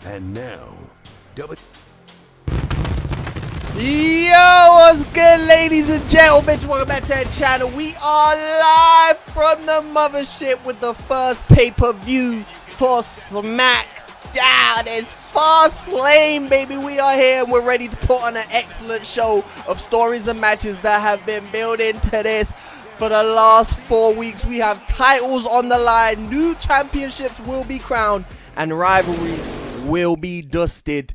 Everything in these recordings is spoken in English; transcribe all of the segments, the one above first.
And now, Yo, what's good, ladies and gentlemen? Welcome back to the channel. We are live from the mothership with the first pay-per-view for SmackDown. It's Fastlane, baby. We are here and we're ready to put on an excellent show of stories and matches that have been building to this for the last 4 weeks. We have titles on the line, new championships will be crowned, and rivalries will be dusted.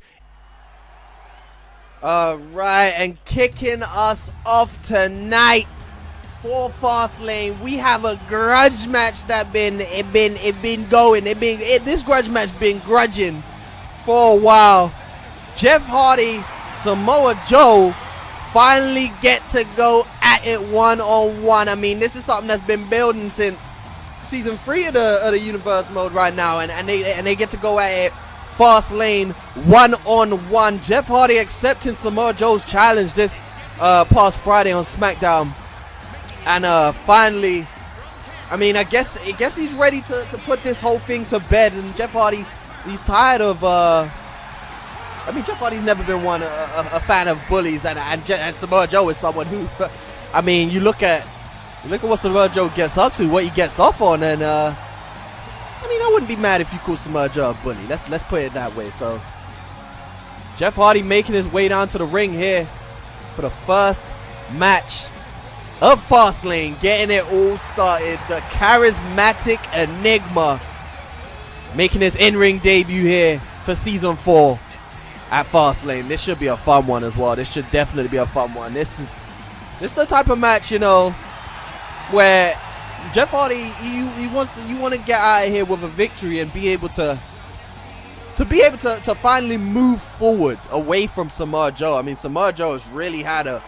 Alright, and kicking us off tonight for Fastlane, we have a grudge match that been going. This grudge match been grudging for a while. Jeff Hardy, Samoa Joe finally get to go at it one-on-one. I mean, this is something that's been building since season 3 of the Universe mode right now, and they get to go at it Fastlane one-on-one. Jeff Hardy accepting Samoa Joe's challenge this past Friday on SmackDown, and finally, I mean, I guess he's ready to put this whole thing to bed. And Jeff Hardy, he's tired of I mean, Jeff Hardy's never been a fan of bullies, and Samoa Joe is someone who I mean, you look at what Samoa Joe gets up to, what he gets off on, and I mean, I wouldn't be mad if you call Samoa Joe a bully. Let's put it that way. So Jeff Hardy making his way down to the ring here for the first match of Fastlane, getting it all started. The charismatic Enigma making his in-ring debut here for season 4 at Fastlane. This should be a fun one as well. This should definitely be a fun one. This is the type of match, you know, where Jeff Hardy, you want to get out of here with a victory and be able to finally move forward away from Samoa Joe. I mean, Samoa Joe has really had it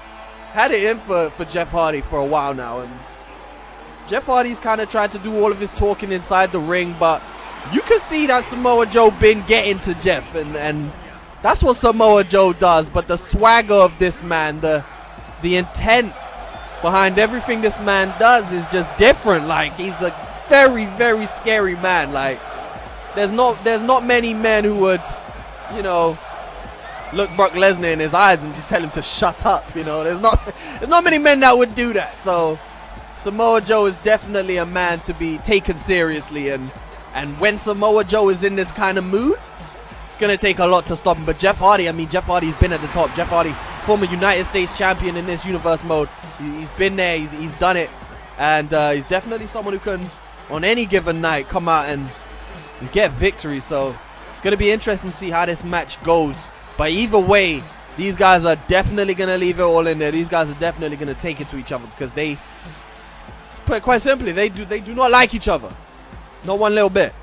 in for Jeff Hardy for a while now, and Jeff Hardy's kind of tried to do all of his talking inside the ring, but you can see that Samoa Joe been getting to Jeff, and that's what Samoa Joe does. But the swagger of this man, the intent behind everything this man does is just different. Like, he's a very, very scary man. Like, there's not many men who would, you know, look Brock Lesnar in his eyes and just tell him to shut up. You know, there's not many men that would do that. So Samoa Joe is definitely a man to be taken seriously, and when Samoa Joe is in this kind of mood, it's gonna take a lot to stop him. But Jeff Hardy, I mean, Jeff Hardy's been at the top. Jeff Hardy, former United States champion in this Universe mode. He's been there, he's done it, and he's definitely someone who can, on any given night, come out and get victory. So it's going to be interesting to see how this match goes. But either way, these guys are definitely going to leave it all in there. These guys are definitely going to take it to each other, because they, to put it quite simply, they do not like each other, not one little bit.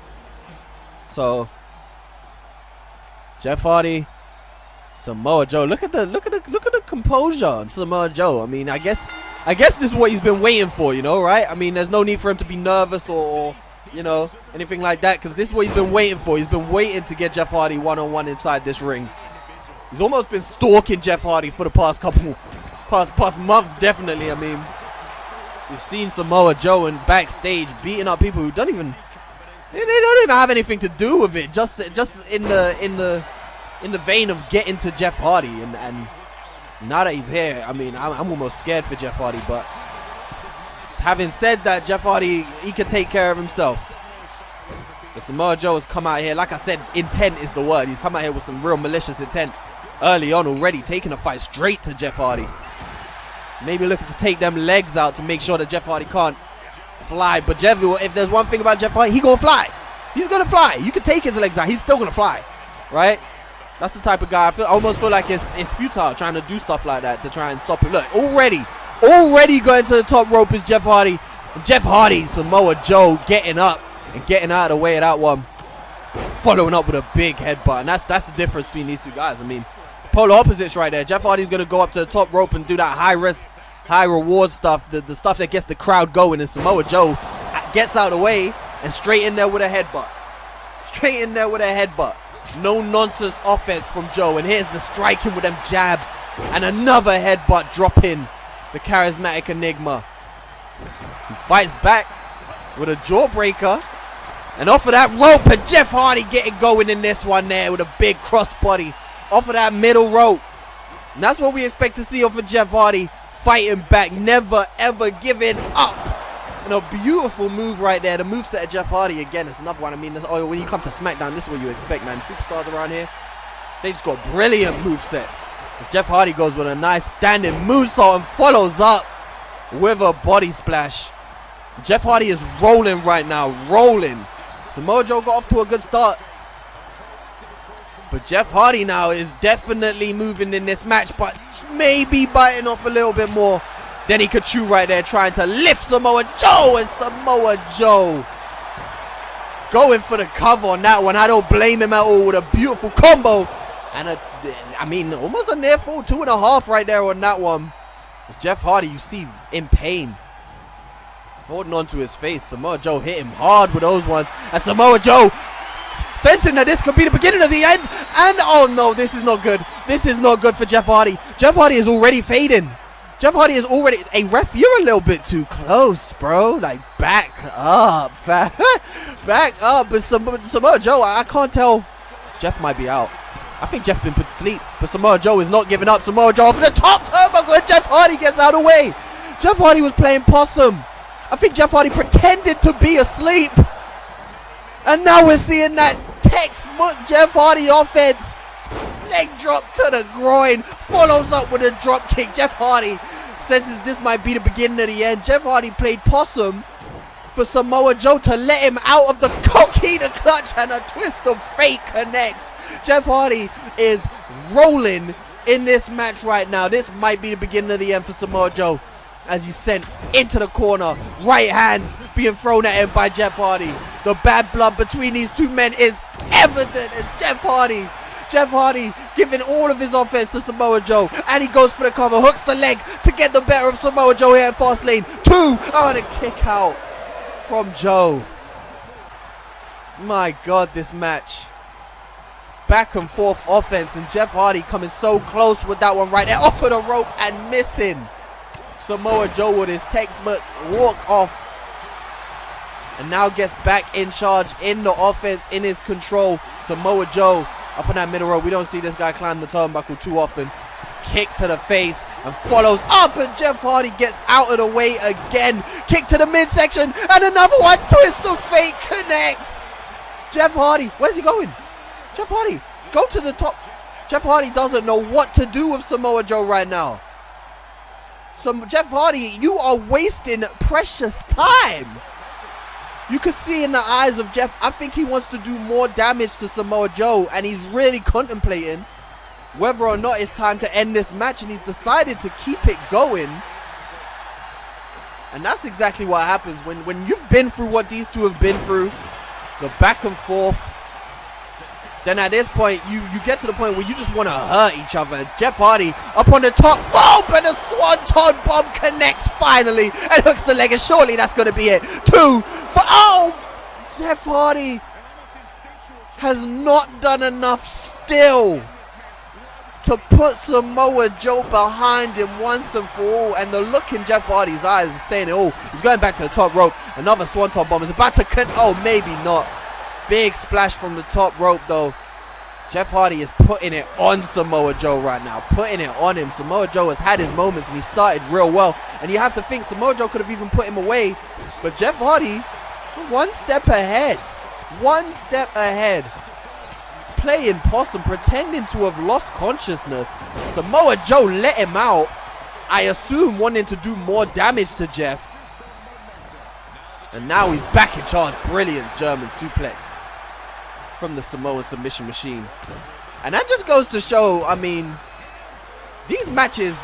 So Jeff Hardy, Samoa Joe. Look at the composure on Samoa Joe. I mean, I guess this is what he's been waiting for, you know, right? I mean, there's no need for him to be nervous or you know, anything like that, because this is what he's been waiting for. He's been waiting to get Jeff Hardy one-on-one inside this ring. He's almost been stalking Jeff Hardy for the past month, definitely. I mean, we've seen Samoa Joe in backstage beating up people who don't even have anything to do with it. Just in the vein of getting to Jeff Hardy, and now that he's here, I mean, I'm almost scared for Jeff Hardy. But having said that, Jeff Hardy, he can take care of himself. But Samoa Joe has come out here, like I said, intent is the word. He's come out here with some real malicious intent early on already, taking a fight straight to Jeff Hardy. Maybe looking to take them legs out to make sure that Jeff Hardy can't fly. But Jeff, if there's one thing about Jeff Hardy, he gonna fly. He's gonna fly. You can take his legs out, he's still gonna fly, right? That's the type of guy. I almost feel like it's futile trying to do stuff like that to try and stop him. Look, already going to the top rope is Jeff Hardy. And Jeff Hardy, Samoa Joe getting up and getting out of the way of that one. Following up with a big headbutt. And that's the difference between these two guys. I mean, polar opposites right there. Jeff Hardy's going to go up to the top rope and do that high risk, high reward stuff. The stuff that gets the crowd going. And Samoa Joe gets out of the way and straight in there with a headbutt. Straight in there with a headbutt. No nonsense offense from Joe. And here's the striking with them jabs. And another headbutt dropping the charismatic Enigma. He fights back with a jawbreaker. And off of that rope, and Jeff Hardy getting going in this one there with a big crossbody off of that middle rope. And that's what we expect to see off of Jeff Hardy, fighting back, never ever giving up. And a beautiful move right there. The moveset of Jeff Hardy, again, it's another one. I mean, when you come to SmackDown, this is what you expect, man. Superstars around here, they just got brilliant movesets. As Jeff Hardy goes with a nice standing moonsault and follows up with a body splash. Jeff Hardy is rolling right now, rolling. Samoa Joe got off to a good start, but Jeff Hardy now is definitely moving in this match, but maybe biting off a little bit more than he could chew right there, trying to lift Samoa Joe, and Samoa Joe going for the cover on that one. I don't blame him at all, with a beautiful combo and I mean, almost a near full 2.5 right there on that one. As Jeff Hardy, you see, in pain, holding on to his face. Samoa Joe hit him hard with those ones, and Samoa Joe sensing that this could be the beginning of the end, and oh no, this is not good. This is not good for Jeff Hardy. Jeff Hardy is already fading. Jeff Hardy is already, hey ref, you're a little bit too close, bro. Like, back up, fam. Back up. But Samoa Joe, I can't tell. Jeff might be out. I think Jeff been put to sleep, but Samoa Joe is not giving up. Samoa Joe off the top turnbuckle, and Jeff Hardy gets out of the way. Jeff Hardy was playing possum. I think Jeff Hardy pretended to be asleep. And now we're seeing that textbook Jeff Hardy offense. Leg drop to the groin, follows up with a drop kick. Jeff Hardy senses this might be the beginning of the end. Jeff Hardy played possum for Samoa Joe to let him out of the coquina clutch, and a twist of fate connects. Jeff Hardy is rolling in this match right now. This might be the beginning of the end for Samoa Joe, as he's sent into the corner. Right hands being thrown at him by Jeff Hardy. The bad blood between these two men is evident as Jeff Hardy giving all of his offense to Samoa Joe, and he goes for the cover, hooks the leg to get the better of Samoa Joe here at Fastlane 2. Oh, the kick out from Joe. My God, this match. Back and forth offense, and Jeff Hardy coming so close with that one right there, off of the rope and missing. Samoa Joe with his textbook walk off, and now gets back in charge in the offense, in his control. Samoa Joe up on that middle rope. We don't see this guy climb the turnbuckle too often. Kick to the face and follows up, and Jeff Hardy gets out of the way again. Kick to the midsection, and another one. Twist of fate connects. Jeff Hardy, where's he going? Jeff Hardy, go to the top. Jeff Hardy doesn't know what to do with Samoa Joe right now. So Jeff Hardy, you are wasting precious time. You can see in the eyes of Jeff, I think he wants to do more damage to Samoa Joe, and he's really contemplating whether or not it's time to end this match, and he's decided to keep it going. And that's exactly what happens when you've been through what these two have been through, the back and forth. Then at this point, you get to the point where you just want to hurt each other. It's Jeff Hardy up on the top rope, and a swanton bomb connects finally and hooks the leg, and surely that's going to be it. 2 for, oh, Jeff Hardy has not done enough still to put Samoa Joe behind him once and for all. And the look in Jeff Hardy's eyes is saying it all. He's going back to the top rope. Another swanton bomb is about to oh, maybe not. Big splash from the top rope though. Jeff Hardy is putting it on Samoa Joe right now. Putting it on him. Samoa Joe has had his moments, and he started real well. And you have to think Samoa Joe could have even put him away. But Jeff Hardy, one step ahead. One step ahead. Playing possum, pretending to have lost consciousness. Samoa Joe let him out. I assume wanting to do more damage to Jeff. And now he's back in charge. Brilliant German suplex from the Samoan submission machine. And that just goes to show, I mean, these matches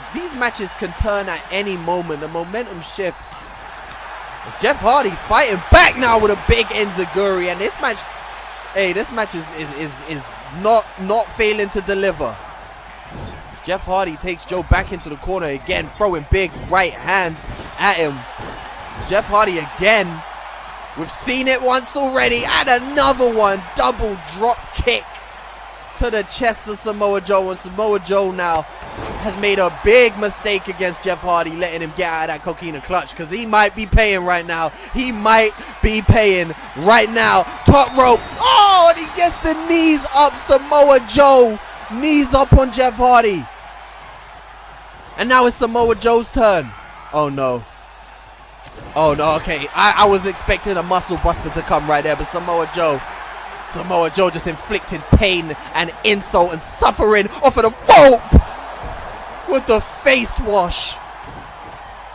can turn at any moment. The momentum shift. It's Jeff Hardy fighting back now with a big enziguri, and this match, hey, this match is not failing to deliver. As Jeff Hardy takes Joe back into the corner again, throwing big right hands at him. Jeff Hardy again. We've seen it once already, and another one. Double drop kick to the chest of Samoa Joe, and Samoa Joe now has made a big mistake against Jeff Hardy, letting him get out of that coquina clutch, because he might be paying right now. He might be paying right now. Top rope. Oh, and he gets the knees up. Samoa Joe. Knees up on Jeff Hardy. And now it's Samoa Joe's turn. Oh, no. Oh, no. Okay. I was expecting a muscle buster to come right there, but Samoa Joe just inflicting pain and insult and suffering off of the rope with the face wash.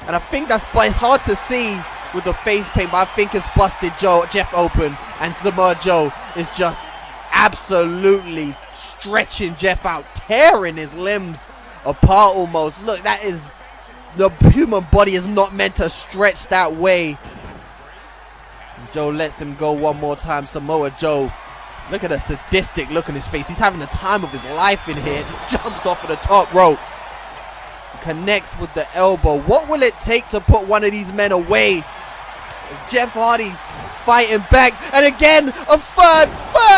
And I think but it's hard to see with the face paint, but I think it's busted Jeff open, and Samoa Joe is just absolutely stretching Jeff out, tearing his limbs apart almost. Look, that is, the human body is not meant to stretch that way. Joe lets him go one more time. Samoa Joe, look at the sadistic look on his face. He's having the time of his life in here. Jumps off of the top rope. Connects with the elbow. What will it take to put one of these men away? As Jeff Hardy's fighting back. And again, a third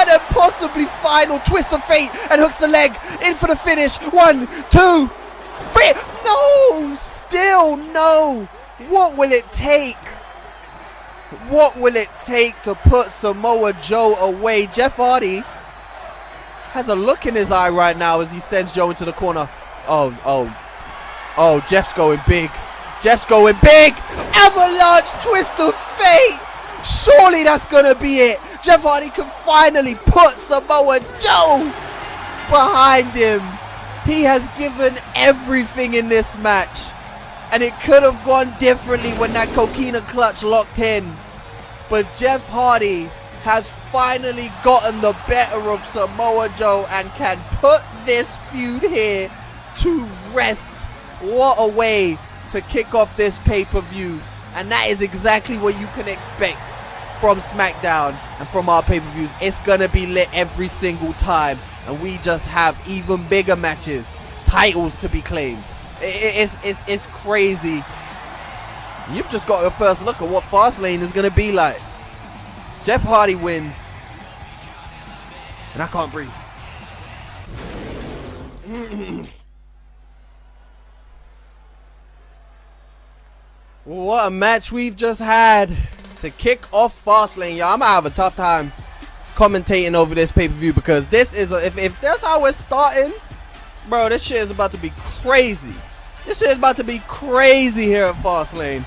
and possibly final twist of fate. And hooks the leg in for the finish. 1, 2, 3. No, still no. What will it take? What will it take to put Samoa Joe away? Jeff Hardy has a look in his eye right now as he sends Joe into the corner. Oh, Jeff's going big. Jeff's going big. Avalanche twist of fate. Surely that's going to be it. Jeff Hardy can finally put Samoa Joe behind him. He has given everything in this match. And it could have gone differently when that coquina clutch locked in. But Jeff Hardy has finally gotten the better of Samoa Joe and can put this feud here to rest. What a way to kick off this pay-per-view. And that is exactly what you can expect from SmackDown and from our pay-per-views. It's going to be lit every single time. And we just have even bigger matches. Titles to be claimed. It's crazy. You've just got your first look at what Fastlane is going to be like. Jeff Hardy wins. And I can't breathe. What a match we've just had to kick off Fastlane. Y'all, I'm going to have a tough time commentating over this pay-per-view, because this is if that's how we're starting, bro, this shit is about to be crazy. This shit is about to be crazy here at Fastlane.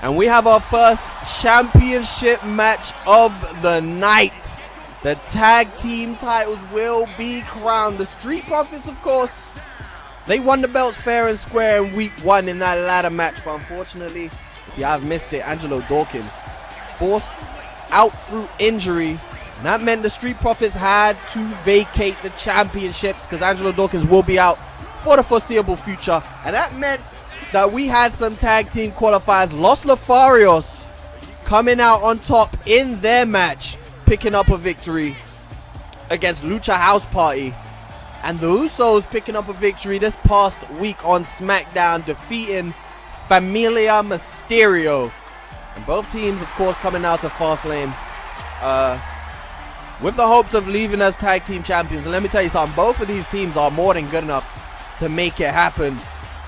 And we have our first championship match of the night. The tag team titles will be crowned. The Street Profits, of course, they won the belts fair and square in week 1 in that ladder match. But unfortunately, if you have missed it, Angelo Dawkins forced out through injury. And that meant the Street Profits had to vacate the championships, because Angelo Dawkins will be out for the foreseeable future. And that meant that we had some tag team qualifiers. Los Lotharios coming out on top in their match, picking up a victory against Lucha House Party. And the Usos picking up a victory this past week on SmackDown, defeating Familia Mysterio. And both teams, of course, coming out of Fastlane with the hopes of leaving as tag team champions. And let me tell you something, both of these teams are more than good enough to make it happen.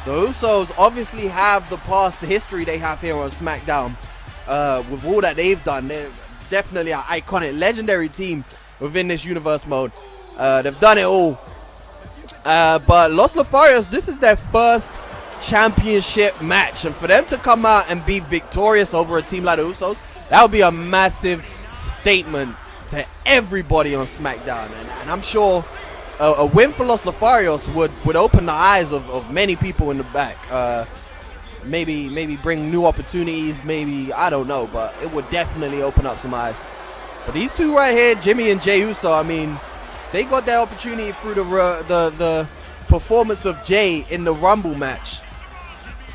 The Usos obviously have the past history they have here on SmackDown. With all that they've done, they're definitely an iconic, legendary team within this universe mode. They've done it all. But Los Lotharios, this is their first championship match. And for them to come out and be victorious over a team like the Usos, that would be a massive statement to everybody on SmackDown. And I'm sure a win for Los Lotharios would open the eyes of many people in the back. Maybe bring new opportunities, maybe, I don't know, but it would definitely open up some eyes. But these two right here, Jimmy and Jey Uso, I mean, they got their opportunity through the performance of Jey in the Rumble match,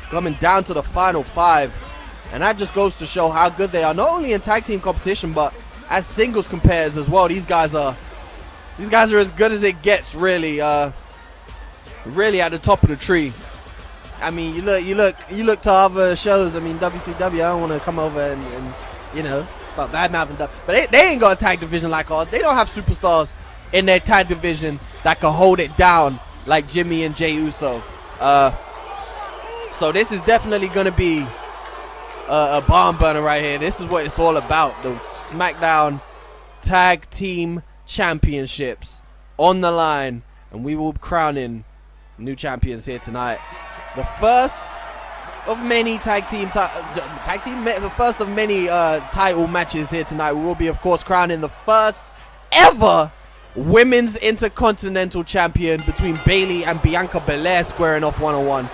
coming down to the final 5. And that just goes to show how good they are, not only in tag team competition, but as singles compares as well. These guys are as good as it gets, really. Really at the top of the tree. I mean, you look to other shows. I mean, WCW. I don't want to come over and you know, start bad mouthing stuff, but they ain't got a tag division like ours. They don't have superstars in their tag division that can hold it down like Jimmy and Jey Uso. So this is definitely going to be a barn burner right here. This is what it's all about. The SmackDown Tag Team Championships on the line. And we will be crowning new champions here tonight. The first of many the first of many title matches here tonight. We will be, of course, crowning the first ever Women's Intercontinental Champion between Bayley and Bianca Belair squaring off one-on-one.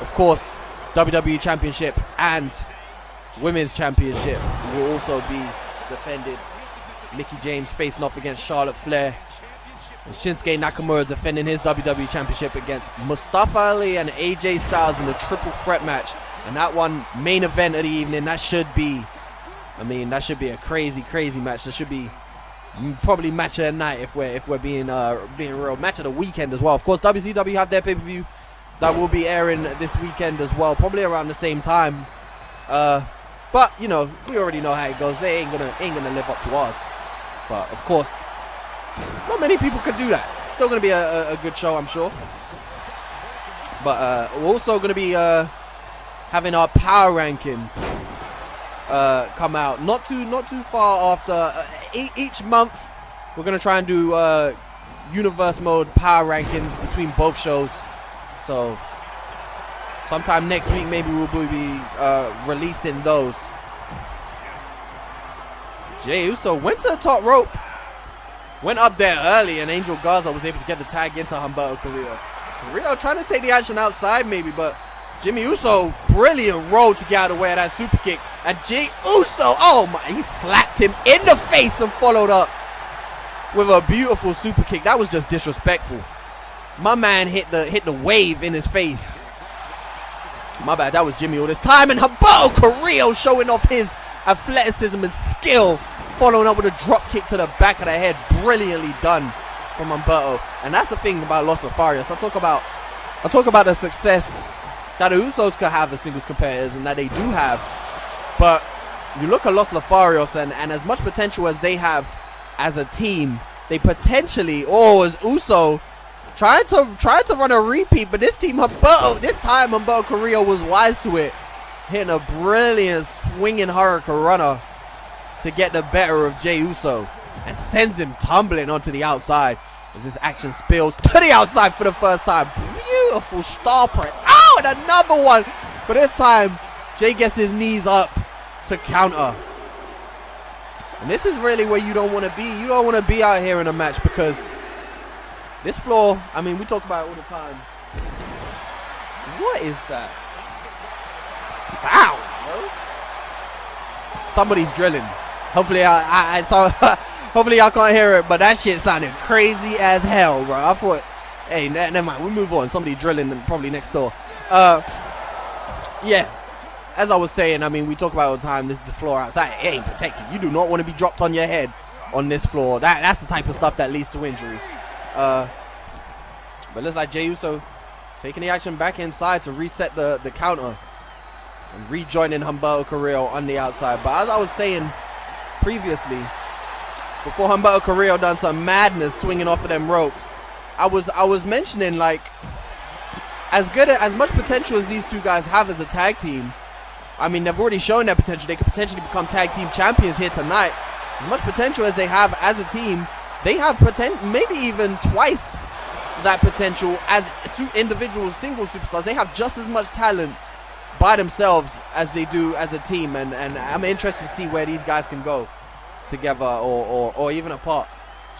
Of course, WWE Championship and Women's Championship will also be defended. Mickie James facing off against Charlotte Flair. And Shinsuke Nakamura defending his WWE Championship against Mustafa Ali and AJ Styles in the triple threat match. And that one, main event of the evening, that should be a crazy, crazy match. That should be probably match of the night if we're being real. Match of the weekend as well. Of course, WCW have their pay-per-view that will be airing this weekend as well, probably around the same time. But you know, we already know how it goes. They ain't gonna live up to ours. But of course, not many people could do that. It's still gonna be a good show, I'm sure. But we're also gonna be having our power rankings come out not too far after. Each month we're gonna try and do universe mode power rankings between both shows. So sometime next week maybe we'll be releasing those. Jey Uso went to the top rope, went up there early, and Angel Garza was able to get the tag into Humberto Carrillo. Carrillo trying to take the action outside maybe, but Jimmy Uso, brilliant roll to get out of the way of that super kick. And Jey Uso, oh my, he slapped him in the face and followed up with a beautiful super kick. That was just disrespectful. My man hit the wave in his face. My bad, that was Jimmy all this time. And Humberto Carrillo showing off his athleticism and skill, following up with a drop kick to the back of the head. Brilliantly done from Humberto. And that's the thing about Los Lotharios. I talk about the success that the Usos could have as singles competitors, and that they do have. But you look at Los Lotharios, and as much potential as they have as a team, they potentially, as Uso, tried to run a repeat, but this time Humberto Carrillo was wise to it, hitting a brilliant swinging Hurricane Runner to get the better of Jey Uso and sends him tumbling onto the outside as this action spills to the outside for the first time. Beautiful star press. Oh, and another one. But this time, Jey gets his knees up to counter. And this is really where you don't want to be. You don't want to be out here in a match, because this floor, I mean, we talk about it all the time. What is that sound, bro? Somebody's drilling. Hopefully, hopefully y'all can't hear it, but that shit sounded crazy as hell, bro. I thought, hey, never mind. We move on. Somebody drilling probably next door. Yeah. As I was saying, I mean, we talk about it all the time. The floor outside, it ain't protected. You do not want to be dropped on your head on this floor. That's the type of stuff that leads to injury. But looks like Jey Uso taking the action back inside to reset the counter and rejoining Humberto Carrillo on the outside. But as I was saying previously, before Humberto Carrillo done some madness swinging off of them ropes, I was mentioning, like, as much potential as these two guys have as a tag team, I mean, they've already shown their potential. They could potentially become tag team champions here tonight. As much potential as they have as a team, they have maybe even twice that potential as individual single superstars. They have just as much talent by themselves as they do as a team, and I'm interested to see where these guys can go together or even apart.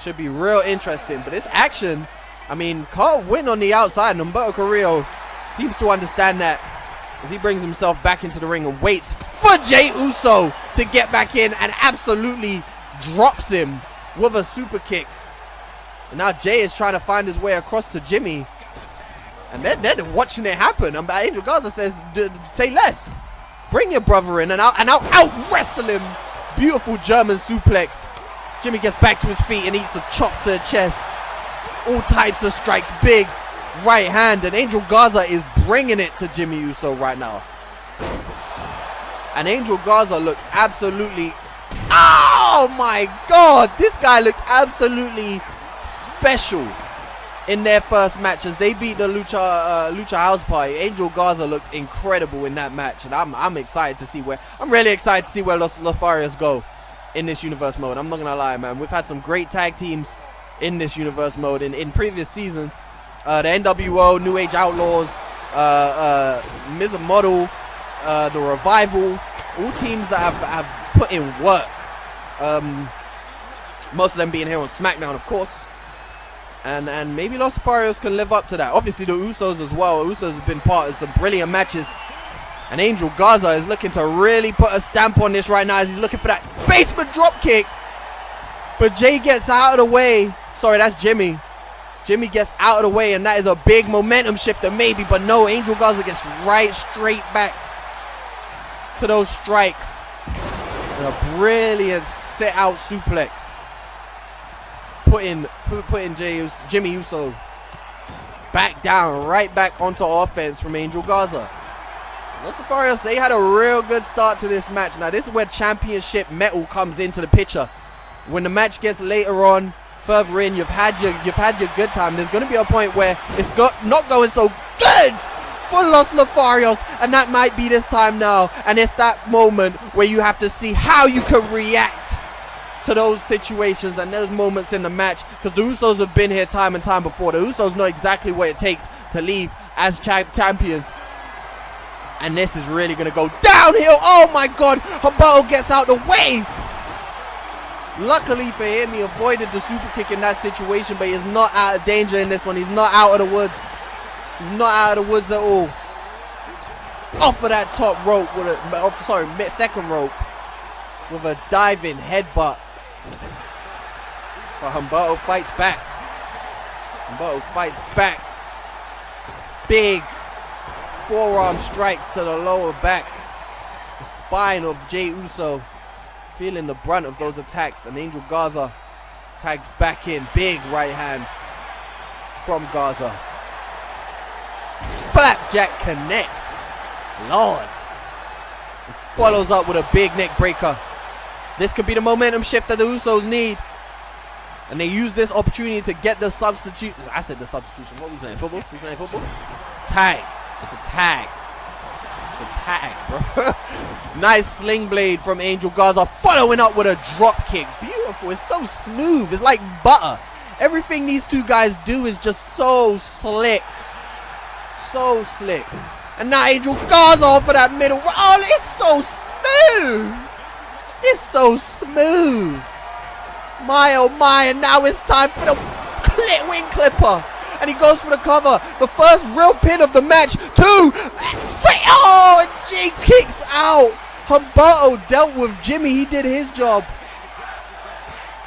Should be real interesting. But this action, I mean, can't win on the outside, and Humberto Carrillo seems to understand that as he brings himself back into the ring and waits for Jey Uso to get back in and absolutely drops him with a super kick. And now Jey is trying to find his way across to Jimmy, and they're watching it happen. And Angel Garza says, say less, bring your brother in, and I'll out wrestle him. Beautiful German suplex. Jimmy gets back to his feet and eats a chop to the chest. All types of strikes, big right hand, and Angel Garza is bringing it to Jimmy Uso right now. And Angel Garza looked absolutely, oh my god, this guy looked absolutely special. in their first match as they beat the Lucha House Party. Angel Garza looked incredible in that match, and I'm excited to see where really excited to see where Los Lotharios go in this universe mode. I'm not gonna lie, man. We've had some great tag teams in this universe mode in previous seasons. The NWO, New Age Outlaws, Mizumoto, the Revival, all teams that have put in work. Most of them being here on SmackDown, of course. And maybe Los Lotharios can live up to that. Obviously, the Usos as well. Usos have been part of some brilliant matches. And Angel Garza is looking to really put a stamp on this right now as he's looking for that basement drop kick. But Jay gets out of the way. Sorry, that's Jimmy. Jimmy gets out of the way, and that is a big momentum shifter maybe. But no, Angel Garza gets right straight back to those strikes. And a brilliant set-out suplex. Putting Jimmy Uso back down, right back onto offense from Angel Garza. Los Lotharios, they had a real good start to this match. Now, this is where championship metal comes into the picture. When the match gets later on, further in, you've had your good time. There's going to be a point where it's not going so good for Los Lotharios, and that might be this time now. And it's that moment where you have to see how you can react to those situations and those moments in the match, because the Usos have been here time and time before. The Usos know exactly what it takes to leave as champions. And this is really going to go downhill. Oh my God, Humberto gets out the way. Luckily for him, he avoided the super kick in that situation, but he's not out of danger in this one. He's not out of the woods. He's not out of the woods at all. Off of that top rope with a, second rope with a diving headbutt. But Humberto fights back. Humberto fights back. Big forearm strikes to the lower back. The spine of Jey Uso feeling the brunt of those attacks, and Angel Garza tagged back in. Big right hand from Garza. Flapjack connects. Lord. He follows up with a big neck breaker. This could be the momentum shift that the Usos need. And they use this opportunity to get the substitution. I said the substitution. What are we playing? Football? We playing football? Tag. It's a tag. It's a tag, bro. Nice sling blade from Angel Garza, following up with a drop kick. Beautiful. It's so smooth. It's like butter. Everything these two guys do is just so slick. So slick. And now Angel Garza off of that middle. Oh, it's so smooth. It's so smooth. My oh my, and now it's time for the wing clipper. And he goes for the cover. The first real pin of the match. 2, 3. Oh, and Jay kicks out. Humberto dealt with Jimmy. He did his job.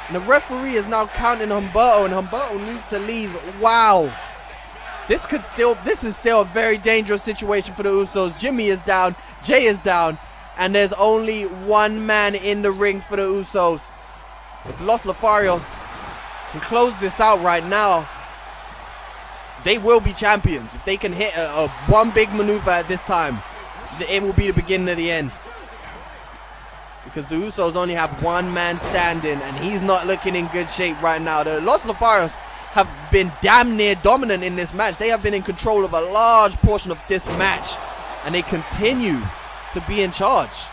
And the referee is now counting Humberto, and Humberto needs to leave. Wow. This is still a very dangerous situation for the Usos. Jimmy is down. Jay is down. And there's only one man in the ring for the Usos. If Los Lotharios can close this out right now, they will be champions. If they can hit one big maneuver at this time, it will be the beginning of the end. Because the Usos only have one man standing, and he's not looking in good shape right now. The Los Lotharios have been damn near dominant in this match. They have been in control of a large portion of this match, and they continue to be in charge.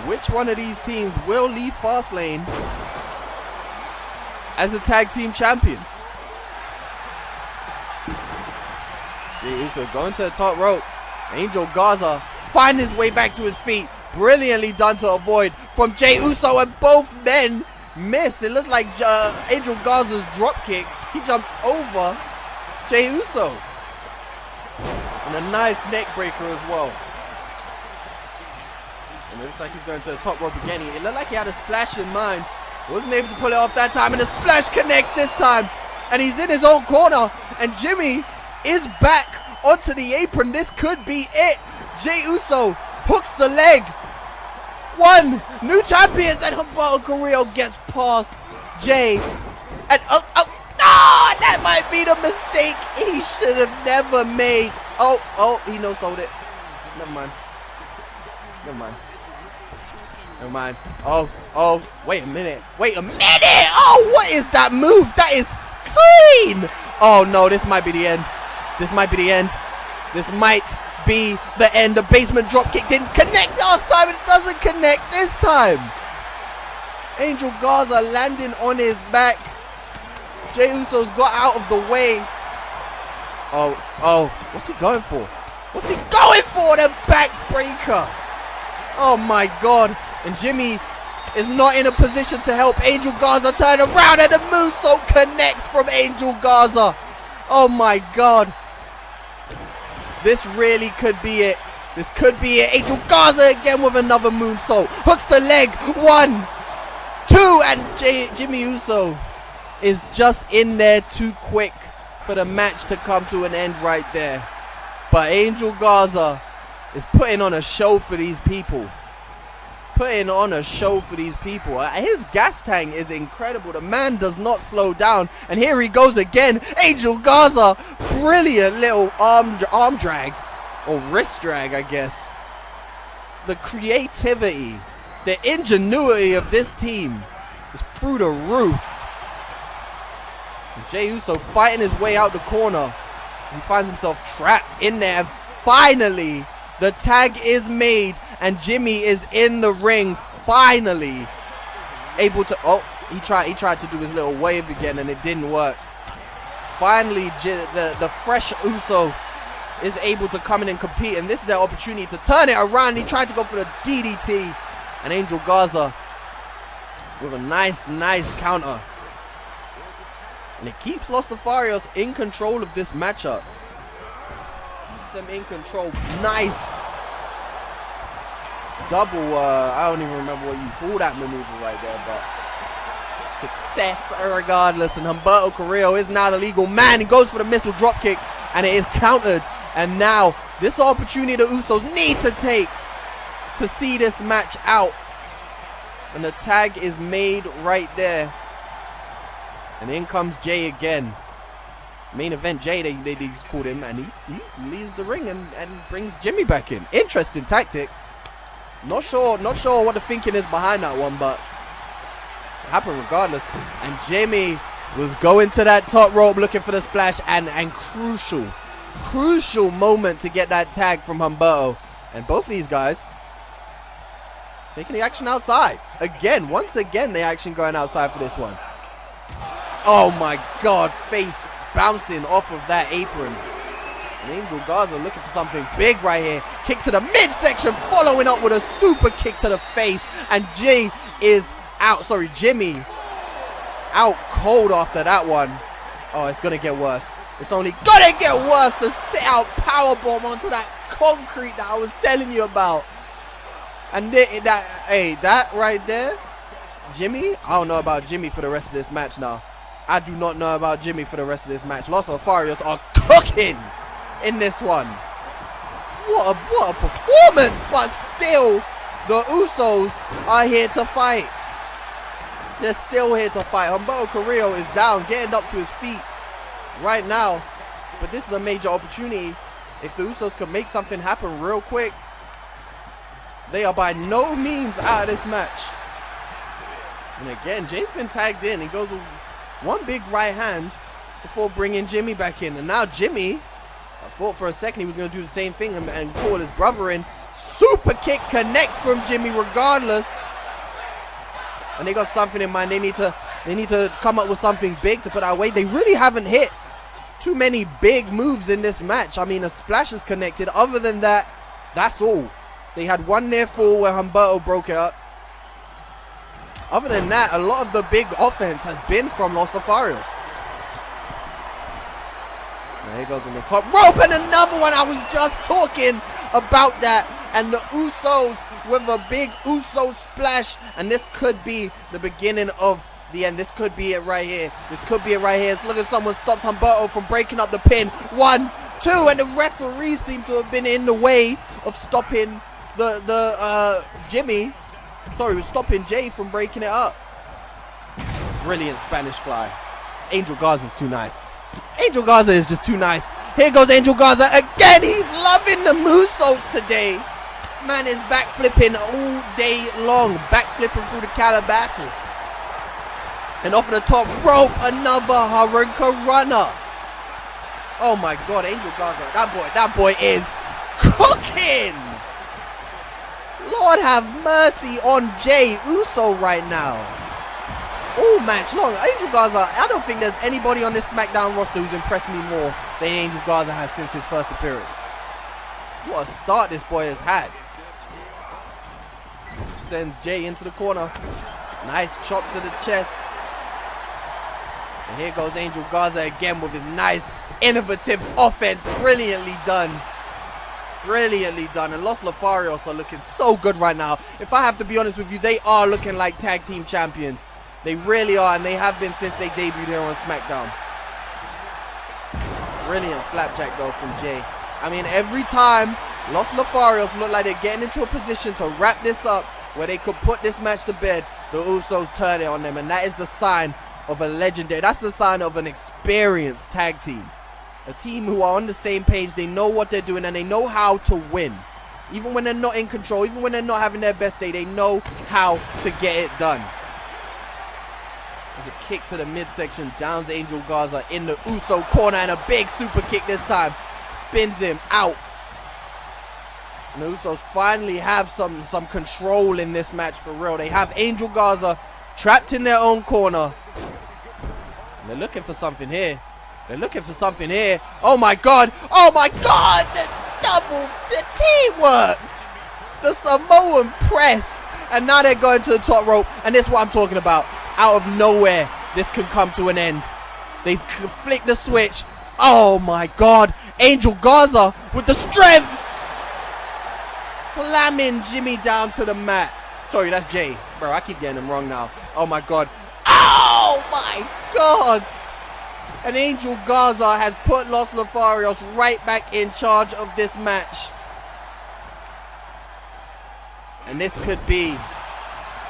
Which one of these teams will leave Fastlane as the tag team champions? Jey Uso going to the top rope. Angel Garza find his way back to his feet. Brilliantly done to avoid from Jey Uso, and both men miss. It looks like Angel Garza's drop kick. He jumped over Jey Uso. And a nice neck breaker as well. And it looks like he's going to the top rope again. It looked like he had a splash in mind. Wasn't able to pull it off that time, and the splash connects this time. And he's in his own corner, and Jimmy is back onto the apron. This could be it. Jey Uso hooks the leg. One, new champions, and Humberto Carrillo gets past Jay. And that might be the mistake he should have never made. Oh, he no-sold it. Never mind. Never mind. Oh, wait a minute. Wait a minute. Oh, what is that move? That is clean. Oh, no, this might be the end. This might be the end. This might be the end. The basement dropkick didn't connect last time. It doesn't connect this time. Angel Garza landing on his back. Jey Uso's got out of the way. Oh, what's he going for? What's he going for? The backbreaker. Oh my God. And Jimmy is not in a position to help Angel Garza turn around, and the moonsault connects from Angel Garza. Oh my God. This really could be it. This could be it. Angel Garza again with another moonsault. Hooks the leg. 1, 2, and Jimmy Uso is just in there too quick for the match to come to an end right there. But Angel Garza is putting on a show for these people. Putting on a show for these people. His gas tank is incredible. The man does not slow down. And here he goes again. Angel Garza. Brilliant little arm drag. Or wrist drag, I guess. The creativity, the ingenuity of this team is through the roof. And Jey Uso fighting his way out the corner as he finds himself trapped in there. Finally, the tag is made and Jimmy is in the ring. Finally able to, oh, he tried to do his little wave again and it didn't work. Finally, the fresh Uso is able to come in and compete, and this is their opportunity to turn it around. He tried to go for the DDT, and Angel Garza with a nice counter. And it keeps Los Lotharios in control of this matchup. Keeps them in control. Nice double, I don't even remember what you call that maneuver right there, but success regardless. And Humberto Carrillo is now the legal man. He goes for the missile dropkick, and it is countered. And now, this opportunity the Usos need to take to see this match out. And the tag is made right there. And in comes Jey again. Main event Jey, they just called him, and he leaves the ring and brings Jimmy back in. Interesting tactic. Not sure what the thinking is behind that one, but it happened regardless. And Jimmy was going to that top rope looking for the splash, and crucial moment to get that tag from Humberto. And both of these guys taking the action outside. Again, once again, the action going outside for this one. Oh my God, face bouncing off of that apron. And Angel Garza looking for something big right here. Kick to the midsection, following up with a super kick to the face. And Jimmy out cold after that one. Oh, it's gonna get worse. It's only gonna get worse. To sit out powerbomb onto that concrete that I was telling you about. And that right there, Jimmy, I don't know about Jimmy for the rest of this match now. I do not know about Jimmy for the rest of this match. Los Lotharios are cooking in this one. What a performance, but still, the Usos are here to fight. They're still here to fight. Humberto Carrillo is down, getting up to his feet right now. But this is a major opportunity. If the Usos could make something happen real quick, they are by no means out of this match. And again, Jay's been tagged in. He goes with one big right hand before bringing Jimmy back in. And now Jimmy, I thought for a second he was going to do the same thing and call his brother in. Super kick connects from Jimmy regardless. And they got something in mind. They need to come up with something big to put away. They really haven't hit too many big moves in this match. I mean, a splash is connected. Other than that, that's all. They had one near fall where Humberto broke it up. Other than that, a lot of the big offense has been from Los Lotharios. There he goes on the top rope, and another one. I was just talking about that. And the Usos with a big Uso splash. And this could be the beginning of the end. This could be it right here. This could be it right here. Look at someone stops Humberto from breaking up the pin. 1, 2, and the referee seemed to have been in the way of stopping Jimmy. Sorry, was stopping Jay from breaking it up. Brilliant Spanish fly. Angel Garza is too nice. Angel Garza is just too nice. Here goes Angel Garza again. He's loving the moonsaults today. man is backflipping all day long. Backflipping through the Calabasas. And off of the top rope, another Hurricanrana. Oh my God, Angel Garza. That boy is cooking. Lord have mercy on Jey Uso right now. All match long. Angel Garza, I don't think there's anybody on this SmackDown roster who's impressed me more than Angel Garza has since his first appearance. What a start this boy has had. Sends Jey into the corner. Nice chop to the chest. And here goes Angel Garza again with his nice, innovative offense. Brilliantly done. Brilliantly done. And Los Lotharios are looking so good right now. If I have to be honest with you, they are looking like tag team champions. They really are, and they have been since they debuted here on SmackDown. Brilliant flapjack though from Jey. I mean, every time Los Lotharios look like they're getting into a position to wrap this up where they could put this match to bed, the Usos turn it on them, and that is the sign of a legendary. That's the sign of an experienced tag team. A team who are on the same page. They know what they're doing and they know how to win. Even when they're not in control, even when they're not having their best day, they know how to get it done. There's a kick to the midsection. Downs Angel Garza in the Uso corner and a big super kick this time. Spins him out. And the Usos finally have some control in this match for real. They have Angel Garza trapped in their own corner. And they're looking for something here. They're looking for something here. Oh my God. Oh my God. The teamwork. The Samoan press. And now they're going to the top rope. And this is what I'm talking about. Out of nowhere, this can come to an end. They flick the switch. Oh my God. Angel Garza with the strength. Slamming Jimmy down to the mat. Sorry, that's Jey. Bro, I keep getting him wrong now. Oh my God. Oh my God. And Angel Garza has put Los Lotharios right back in charge of this match. And this could be,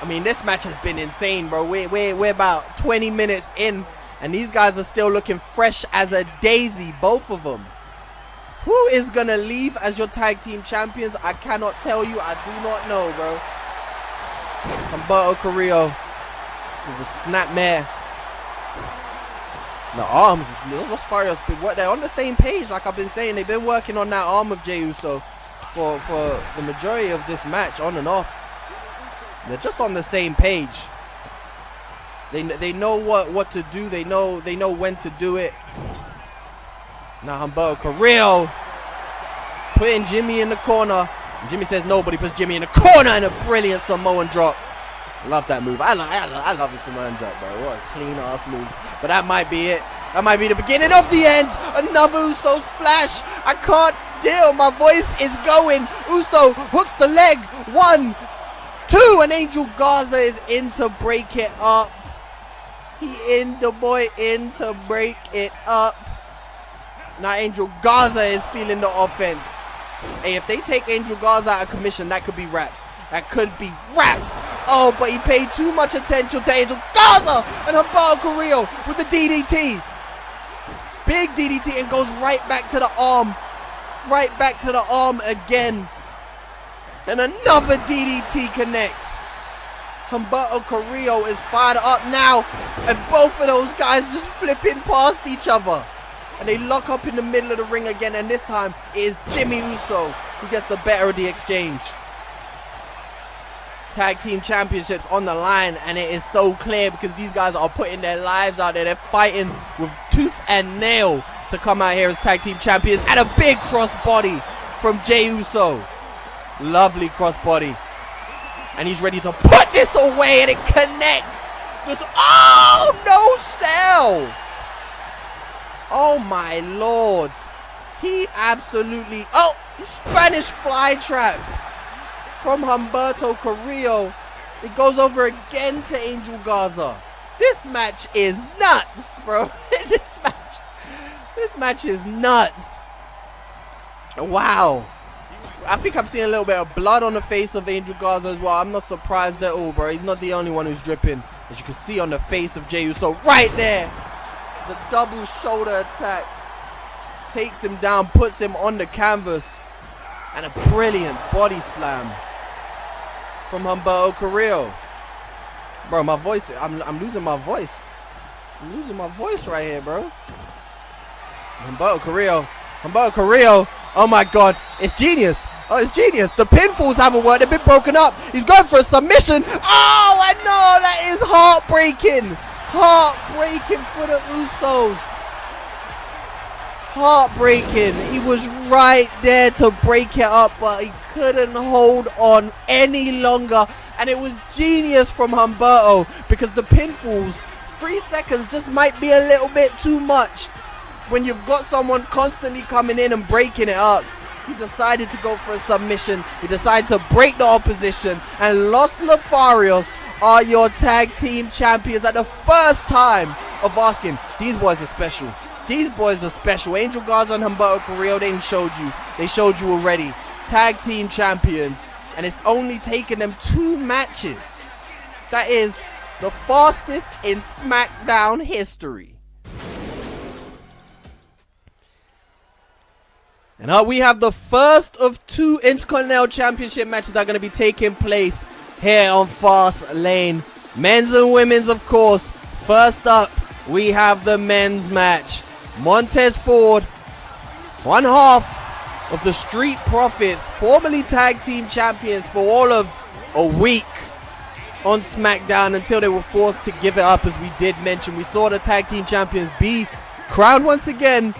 I mean, this match has been insane, bro. We're about 20 minutes in, and these guys are still looking fresh as a daisy, both of them. Who is going to leave as your tag team champions? I cannot tell you. I do not know, bro. Humberto Carrillo with the snapmare. The arms, Los Farios, they're on the same page, like I've been saying. They've been working on that arm of Jey Uso for the majority of this match, on and off. They're just on the same page. They know what to do. They know when to do it. Now Humberto Carrillo putting Jimmy in the corner. And Jimmy says no, but he puts Jimmy in the corner and a brilliant Samoan drop. Love that move. I love the Samoan drop, bro. What a clean ass move. But that might be it. That might be the beginning of the end. Another Uso splash. I can't deal. My voice is going. Uso hooks the leg. 1, 2, and Angel Garza is in to break it up. The boy in to break it up. Now Angel Garza is feeling the offense. Hey, if they take Angel Garza out of commission, that could be wraps. That could be wraps. Oh, but he paid too much attention to Angel Garza, and Humberto Carrillo with the DDT. Big DDT, and goes right back to the arm. Right back to the arm again. And another DDT connects. Humberto Carrillo is fired up now. And both of those guys just flipping past each other. And they lock up in the middle of the ring again. And this time it is Jimmy Uso who gets the better of the exchange. Tag team championships on the line. And it is so clear because these guys are putting their lives out there. They're fighting with tooth and nail to come out here as tag team champions. And a big crossbody from Jey Uso. Lovely crossbody. And he's ready to put this away, and it connects. Oh, no sell. Oh, my Lord. He absolutely... Oh, Spanish flytrap from Humberto Carrillo. It goes over again to Angel Garza. This match is nuts, bro. This match is nuts. Wow. I think I'm seeing a little bit of blood on the face of Angel Garza as well. I'm not surprised at all, bro. He's not the only one who's dripping. As you can see on the face of Jey Uso right there. The double shoulder attack. Takes him down, puts him on the canvas. And a brilliant body slam from Humberto Carrillo. Bro, my voice, I'm losing my voice. I'm losing my voice right here, bro. Humberto Carrillo. Oh my God, it's genius. Oh, it's genius. The pinfalls haven't worked. They've been broken up. He's going for a submission. Oh, I know. That is heartbreaking. Heartbreaking for the Usos. Heartbreaking. He was right there to break it up, but he couldn't hold on any longer. And it was genius from Humberto, because the pinfalls, 3 seconds just might be a little bit too much when you've got someone constantly coming in and breaking it up. He decided to go for a submission. He decided to break the opposition. And Los Lotharios are your tag team champions at the first time of asking. These boys are special. These boys are special. Angel Garza and Humberto Carrillo, they showed you. They showed you already. Tag team champions. And it's only taken them 2 matches. That is the fastest in SmackDown history. And we have the first of 2 Intercontinental Championship matches that are going to be taking place here on Fastlane. Men's and women's, of course. First up, we have the men's match. Montez Ford, one half of the Street Profits, formerly tag team champions for all of a week on SmackDown until they were forced to give it up, as we did mention. We saw the tag team champions be crowned once again,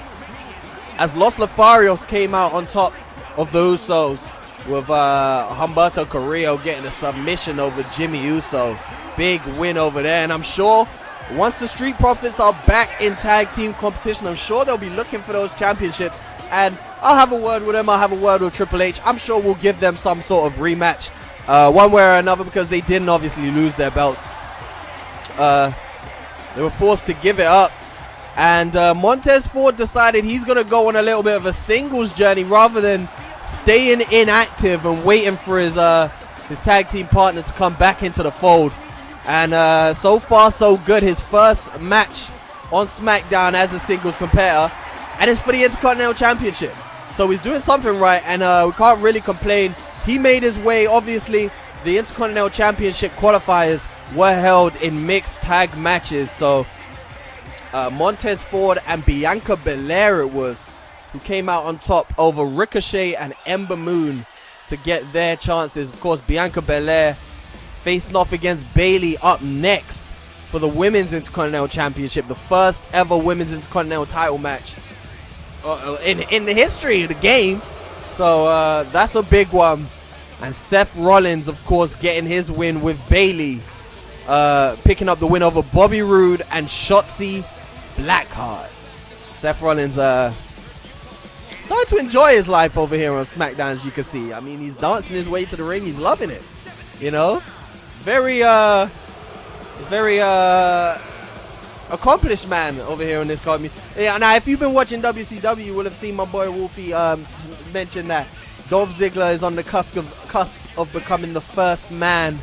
as Los Lotharios came out on top of the Usos, with Humberto Carrillo getting a submission over Jimmy Uso. Big win over there. And I'm sure once the Street Profits are back in tag team competition, I'm sure they'll be looking for those championships. And I'll have a word with them. I'll have a word with Triple H. I'm sure we'll give them some sort of rematch, one way or another, because they didn't obviously lose their belts. They were forced to give it up. And Montez Ford decided he's going to go on a little bit of a singles journey rather than staying inactive and waiting for his tag team partner to come back into the fold. And so far, so good. His first match on SmackDown as a singles competitor. And it's for the Intercontinental Championship. So he's doing something right, and we can't really complain. He made his way. Obviously, the Intercontinental Championship qualifiers were held in mixed tag matches. So Montez Ford and Bianca Belair it was, who came out on top over Ricochet and Ember Moon to get their chances. Of course, Bianca Belair facing off against Bayley up next for the Women's Intercontinental Championship, the first ever Women's Intercontinental title match in the history of the game. So that's a big one. And Seth Rollins, of course, getting his win with Bayley, picking up the win over Bobby Roode and Shotzi Blackheart. Seth Rollins starting to enjoy his life over here on SmackDown, as you can see. I mean, he's dancing his way to the ring. He's loving it, you know. Very accomplished man over here on this card. Yeah, now if you've been watching WCW, you will have seen my boy Wolfie mention that Dolph Ziggler is on the cusp of becoming the first man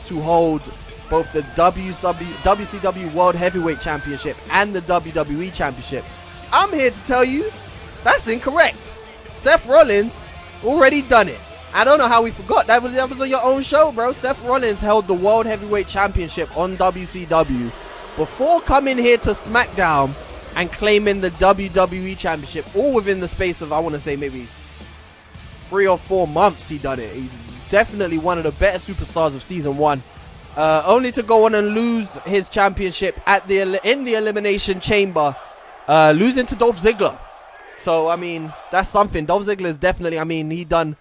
to hold both the WCW World Heavyweight Championship and the WWE Championship. I'm here to tell you that's incorrect. Seth Rollins already done it. I don't know how we forgot. That was on your own show, bro. Seth Rollins held the World Heavyweight Championship on WCW before coming here to SmackDown and claiming the WWE Championship, all within the space of, I want to say, maybe 3 or 4 months he done it. He's definitely one of the better superstars of Season 1. Only to go on and lose his championship in the Elimination Chamber, losing to Dolph Ziggler. So, I mean, that's something. Dolph Ziggler is definitely, I mean, he done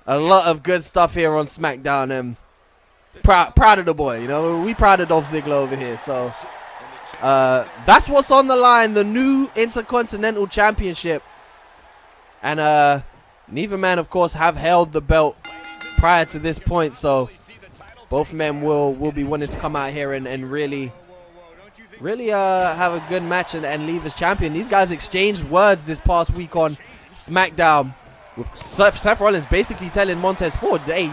a lot of good stuff here on SmackDown. And proud of the boy, you know. We proud of Dolph Ziggler over here. So, that's what's on the line. The new Intercontinental Championship. And neither man, of course, have held the belt prior to this point. So, both men will be wanting to come out here and really have a good match and leave as champion. These guys exchanged words this past week on SmackDown, with Seth Rollins basically telling Montez Ford, hey,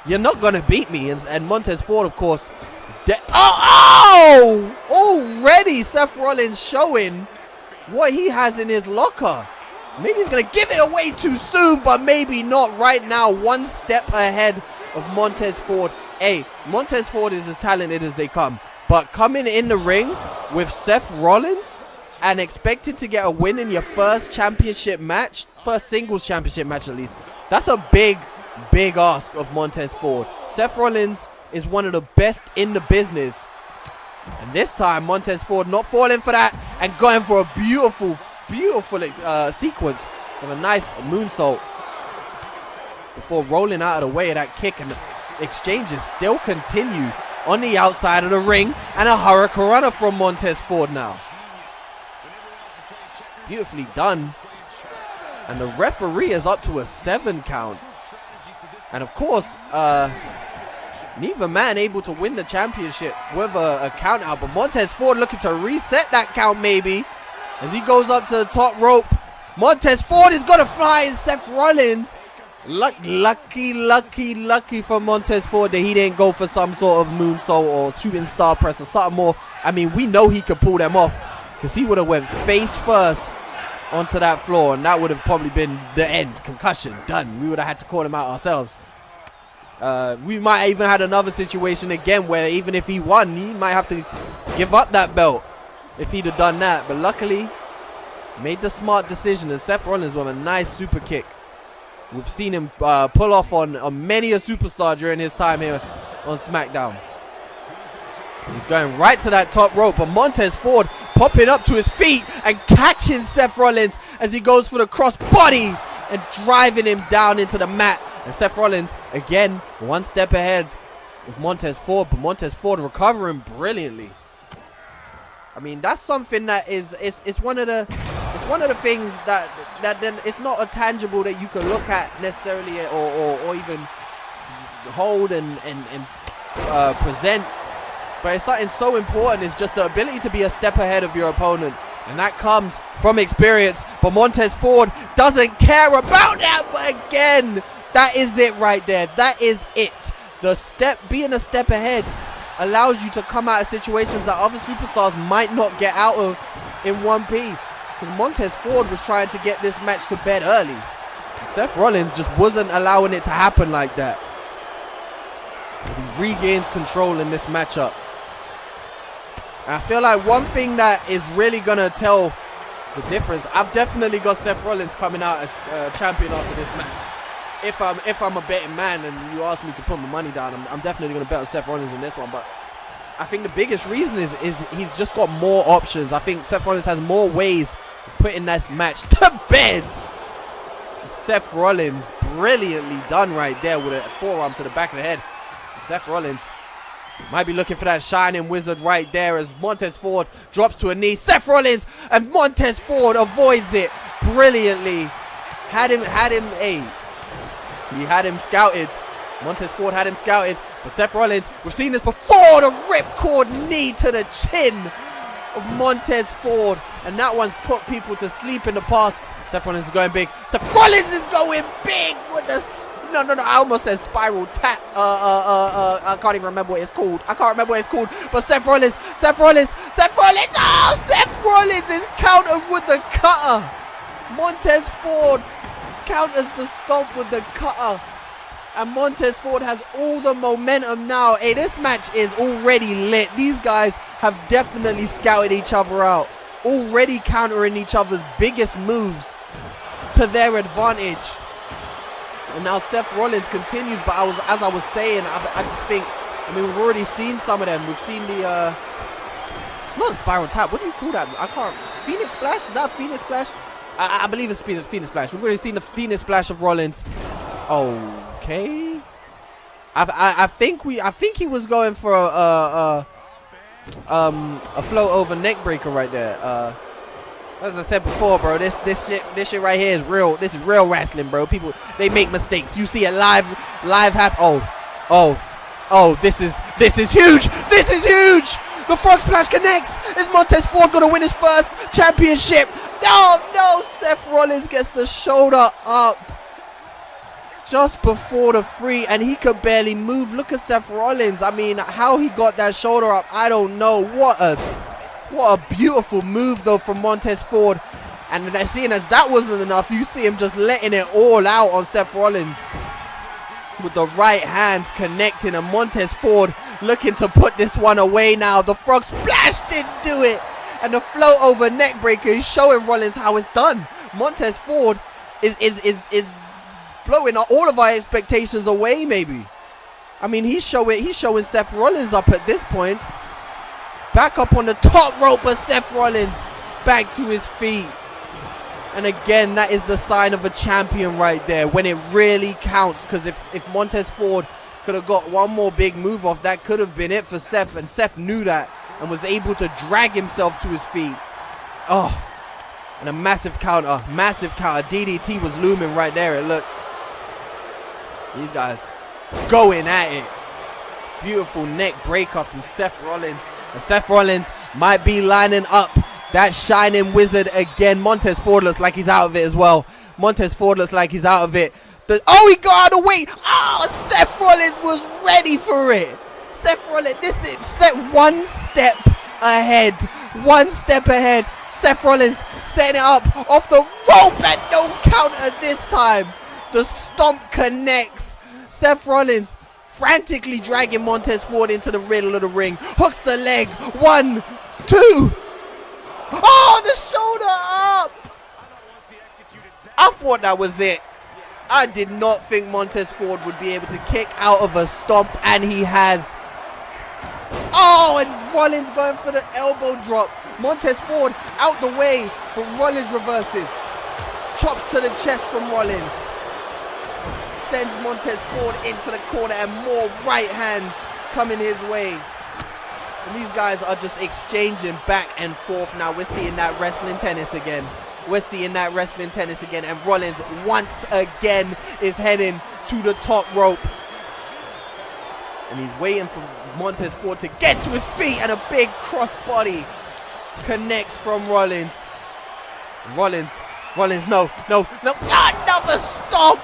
you're not gonna beat me. And Montez Ford, of course, already Seth Rollins showing what he has in his locker. Maybe he's going to give it away too soon, but maybe not right now. One step ahead of Montez Ford. Hey, Montez Ford is as talented as they come. But coming in the ring with Seth Rollins and expecting to get a win in your first championship match, first singles championship match at least, that's a big, big ask of Montez Ford. Seth Rollins is one of the best in the business. And this time, Montez Ford not falling for that and going for a beautiful sequence of a nice moonsault before rolling out of the way of that kick, and the exchanges still continue on the outside of the ring, and a hurricanrana from Montez Ford now. Beautifully done. And the referee is up to a 7 count. And of course, neither man able to win the championship with a count out, but Montez Ford looking to reset that count maybe. As he goes up to the top rope, Montez Ford is going to fly, and Seth Rollins. Lucky for Montez Ford that he didn't go for some sort of moonsault or shooting star press or something more. I mean, we know he could pull them off, because he would have went face first onto that floor, and that would have probably been the end. Concussion, done. We would have had to call him out ourselves. We might even had another situation again where even if he won, he might have to give up that belt if he'd have done that. But luckily, made the smart decision, and Seth Rollins with a nice super kick. We've seen him pull off on many a superstar during his time here on SmackDown. He's going right to that top rope, but Montez Ford popping up to his feet and catching Seth Rollins as he goes for the cross body and driving him down into the mat. And Seth Rollins, again, one step ahead of Montez Ford, but Montez Ford recovering brilliantly. I mean, that's something that is it's one of the things that then it's not a tangible that you can look at necessarily or even hold and present, but it's something so important. It's just the ability to be a step ahead of your opponent, and that comes from experience. But Montez Ford doesn't care about that. But again, that is it right there. That is it. Being a step ahead allows you to come out of situations that other superstars might not get out of in one piece. Because Montez Ford was trying to get this match to bed early. Seth Rollins just wasn't allowing it to happen like that, as he regains control in this matchup. And I feel like one thing that is really going to tell the difference, I've definitely got Seth Rollins coming out as champion after this match. If I'm a betting man and you ask me to put my money down, I'm definitely going to bet on Seth Rollins in this one. But I think the biggest reason is he's just got more options. I think Seth Rollins has more ways of putting this match to bed. Seth Rollins, brilliantly done right there with a forearm to the back of the head. Seth Rollins might be looking for that shining wizard right there as Montez Ford drops to a knee. Seth Rollins, and Montez Ford avoids it brilliantly. He had him scouted. Montez Ford had him scouted. But Seth Rollins, we've seen this before, the ripcord knee to the chin of Montez Ford. And that one's put people to sleep in the past. Seth Rollins is going big. Seth Rollins is going big with the... No, I almost said spiral tap. I can't even remember what it's called. But Seth Rollins. Oh, Seth Rollins is countered with the cutter. Montez Ford counters the stomp with the cutter, and Montez Ford has all the momentum now. Hey, this match is already lit. These guys have definitely scouted each other out, already countering each other's biggest moves to their advantage. And now Seth Rollins continues, but as I was saying, I just think, I mean, we've already seen some of them. We've seen the it's not a spiral tap. What do you call that? I can't. Phoenix Splash? Is that a Phoenix Splash? I believe it's Phoenix Splash. We've already seen the Phoenix Splash of Rollins. Okay. I think he was going for a float over neck breaker right there. As I said before, bro, this shit right here is real. This is real wrestling, bro. People, they make mistakes. You see it live happen. Oh, this is huge. This is huge. The frog splash connects. Is Montez Ford going to win his first championship? No, Seth Rollins gets the shoulder up just before the 3, and he could barely move. Look at Seth Rollins. I mean, how he got that shoulder up, I don't know. What a beautiful move, though, from Montez Ford. And then seeing as that wasn't enough, you see him just letting it all out on Seth Rollins. With the right hands connecting, and Montez Ford looking to put this one away now. The frog splash didn't do it. And the float over neck breaker is showing Rollins how it's done. Montez Ford is blowing all of our expectations away, maybe. I mean, he's showing Seth Rollins up at this point. Back up on the top rope, but Seth Rollins back to his feet. And again, that is the sign of a champion right there, when it really counts. Because if Montez Ford could have got one more big move off, that could have been it for Seth. And Seth knew that and was able to drag himself to his feet. Oh, and a massive counter, massive counter. DDT was looming right there, it looked. These guys going at it. Beautiful neck breaker from Seth Rollins. And Seth Rollins might be lining up that shining wizard again. Montez Ford looks like he's out of it as well. Montez Ford looks like he's out of it. Oh, he got out of the way. Oh, Seth Rollins was ready for it. Seth Rollins, this is set one step ahead. One step ahead. Seth Rollins setting it up off the rope and no counter this time. The stomp connects. Seth Rollins frantically dragging Montez Ford into the middle of the ring. Hooks the leg. 1, 2. Oh, the shoulder up. I thought that was it. I did not think Montez Ford would be able to kick out of a stomp, and he has. Oh, and Rollins going for the elbow drop. Montez Ford out the way, but Rollins reverses. Chops to the chest from Rollins. Sends Montez Ford into the corner, and more right hands coming his way. And these guys are just exchanging back and forth now. We're seeing that wrestling tennis again. We're seeing that wrestling tennis again. And Rollins once again is heading to the top rope. And he's waiting for Montez Ford to get to his feet. And a big crossbody connects from Rollins. Rollins, no. Another stomp.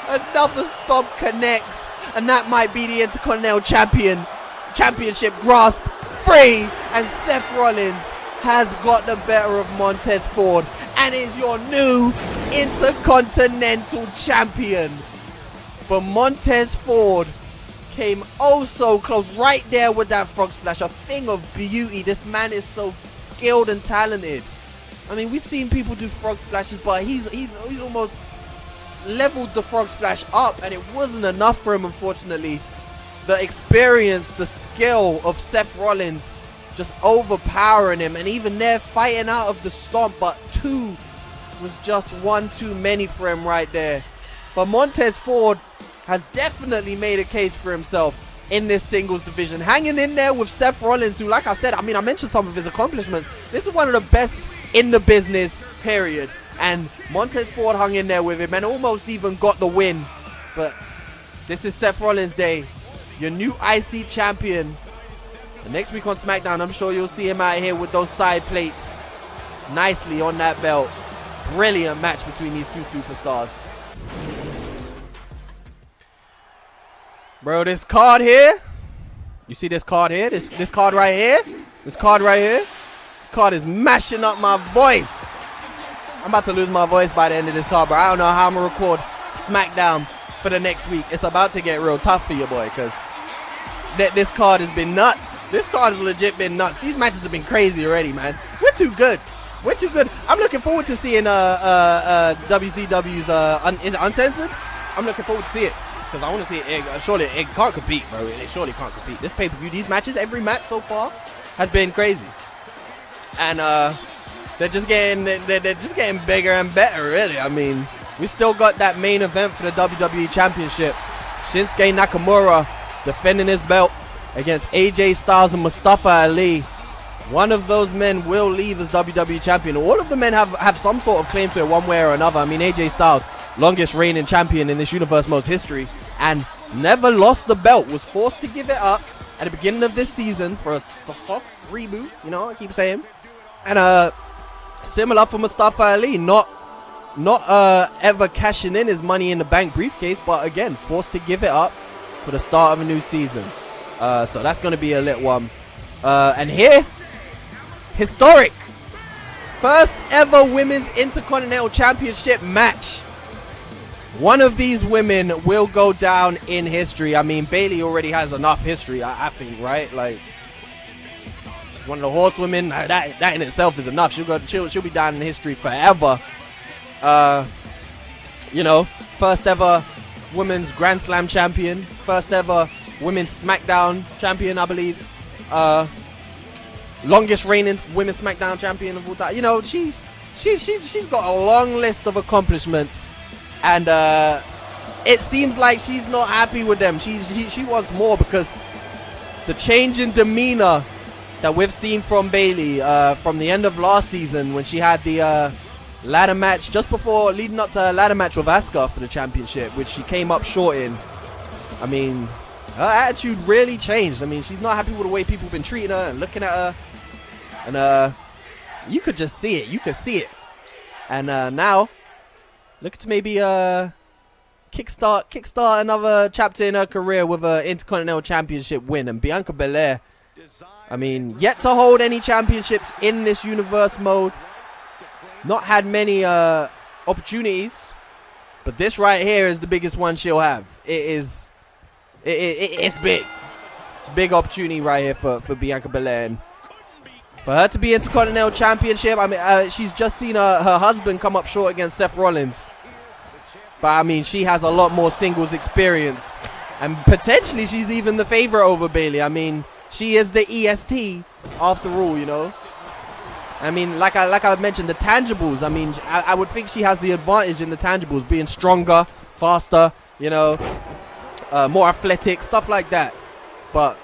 Another stomp connects. And that might be the Intercontinental Championship grasp free. And Seth Rollins has got the better of Montez Ford and is your new Intercontinental Champion. But Montez Ford came oh so close, right there with that frog splash. A thing of beauty. This man is so skilled and talented. I mean, we've seen people do frog splashes, but he's almost leveled the frog splash up, and it wasn't enough for him, unfortunately. The experience, the skill of Seth Rollins just overpowering him, and even there fighting out of the stomp, but 2 was just 1 too many for him right there. But Montez Ford has definitely made a case for himself in this singles division, hanging in there with Seth Rollins, who, like I said, I mean, I mentioned some of his accomplishments. This is one of the best in the business, period. And Montez Ford hung in there with him and almost even got the win. But this is Seth Rollins' day, your new IC champion. And next week on SmackDown, I'm sure you'll see him out here with those side plates nicely on that belt. Brilliant match between these two superstars. Bro, this card here, you see this card here? This card right here? This card right here? This card is mashing up my voice. I'm about to lose my voice by the end of this card, bro. I don't know how I'm going to record SmackDown for the next week. It's about to get real tough for you, boy, because this card has been nuts. This card has legit been nuts. These matches have been crazy already, man. We're too good. We're too good. I'm looking forward to seeing WCW's is it Uncensored? I'm looking forward to see it, because I want to see it. Surely it can't compete, bro. It surely can't compete. This pay-per-view, these matches, every match so far has been crazy. And they're just getting bigger and better, really. I mean, we still got that main event for the WWE Championship. Shinsuke Nakamura defending his belt against AJ Styles and Mustafa Ali. One of those men will leave as WWE Champion. All of the men have some sort of claim to it one way or another. I mean, AJ Styles, longest reigning champion in this universe most history, and never lost the belt. Was forced to give it up at the beginning of this season for a soft reboot, you know, I keep saying. And similar for Mustafa Ali, not ever cashing in his Money in the Bank briefcase, but again, forced to give it up for the start of a new season. So that's going to be a lit one. And here, historic First ever women's Intercontinental Championship match. One of these women will go down in history. I mean, Bayley already has enough history, I think, right? Like, she's one of the horsewomen. That in itself is enough. She'll be down in history forever. You know, first ever women's Grand Slam champion. First ever women's SmackDown champion, I believe. Longest reigning women's SmackDown champion of all time. You know, she's got a long list of accomplishments. And it seems like she's not happy with them. She wants more, because the change in demeanor that we've seen from Bayley from the end of last season, when she had the ladder match just before, leading up to a ladder match with Asuka for the championship, which she came up short in. I mean, her attitude really changed. I mean, she's not happy with the way people have been treating her and looking at her. And you could just see it. You could see it. And now, look to maybe kickstart another chapter in her career with an Intercontinental Championship win. And Bianca Belair, I mean, yet to hold any championships in this universe mode. Not had many opportunities, but this right here is the biggest one she'll have. It's big. It's a big opportunity right here for Bianca Belair. And for her to be Intercontinental Championship, I mean, she's just seen her husband come up short against Seth Rollins. But, I mean, she has a lot more singles experience. And potentially she's even the favorite over Bayley. I mean, she is the EST after all, you know. I mean, like I mentioned, the tangibles. I mean, I would think she has the advantage in the tangibles, being stronger, faster, you know, more athletic, stuff like that. But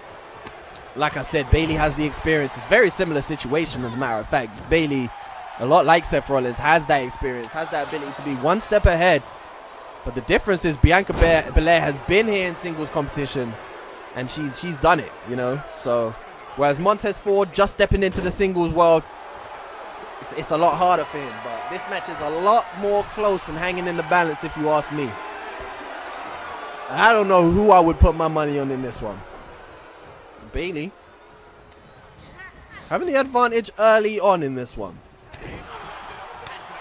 like I said, Bayley has the experience. It's a very similar situation, as a matter of fact. Bayley, a lot like Seth Rollins, has that experience, has that ability to be one step ahead. But the difference is Bianca Belair has been here in singles competition, and she's done it, you know. So whereas Montez Ford just stepping into the singles world, it's a lot harder for him. But this match is a lot more close and hanging in the balance, if you ask me. I don't know who I would put my money on in this one. Bayley having the advantage early on in this one.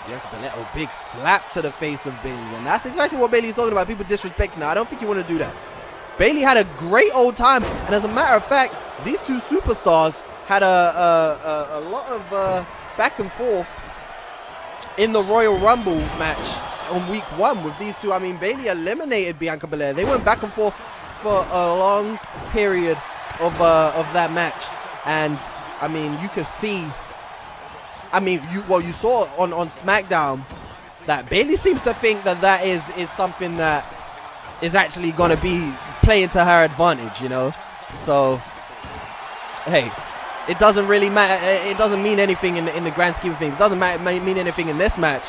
Bianca Belair, a big slap to the face of Bayley, and that's exactly what Bayley's talking about. People disrespecting her. I don't think you want to do that. Bayley had a great old time, and as a matter of fact, these two superstars had a lot of back and forth in the Royal Rumble match on week 1 with these two. I mean, Bayley eliminated Bianca Belair. They went back and forth for a long period of that match, and I mean, you could see. I mean, you saw on SmackDown that Bayley seems to think that is something that is actually going to be playing to her advantage, you know. So, hey, it doesn't really matter. It doesn't mean anything in the grand scheme of things. It doesn't mean anything in this match.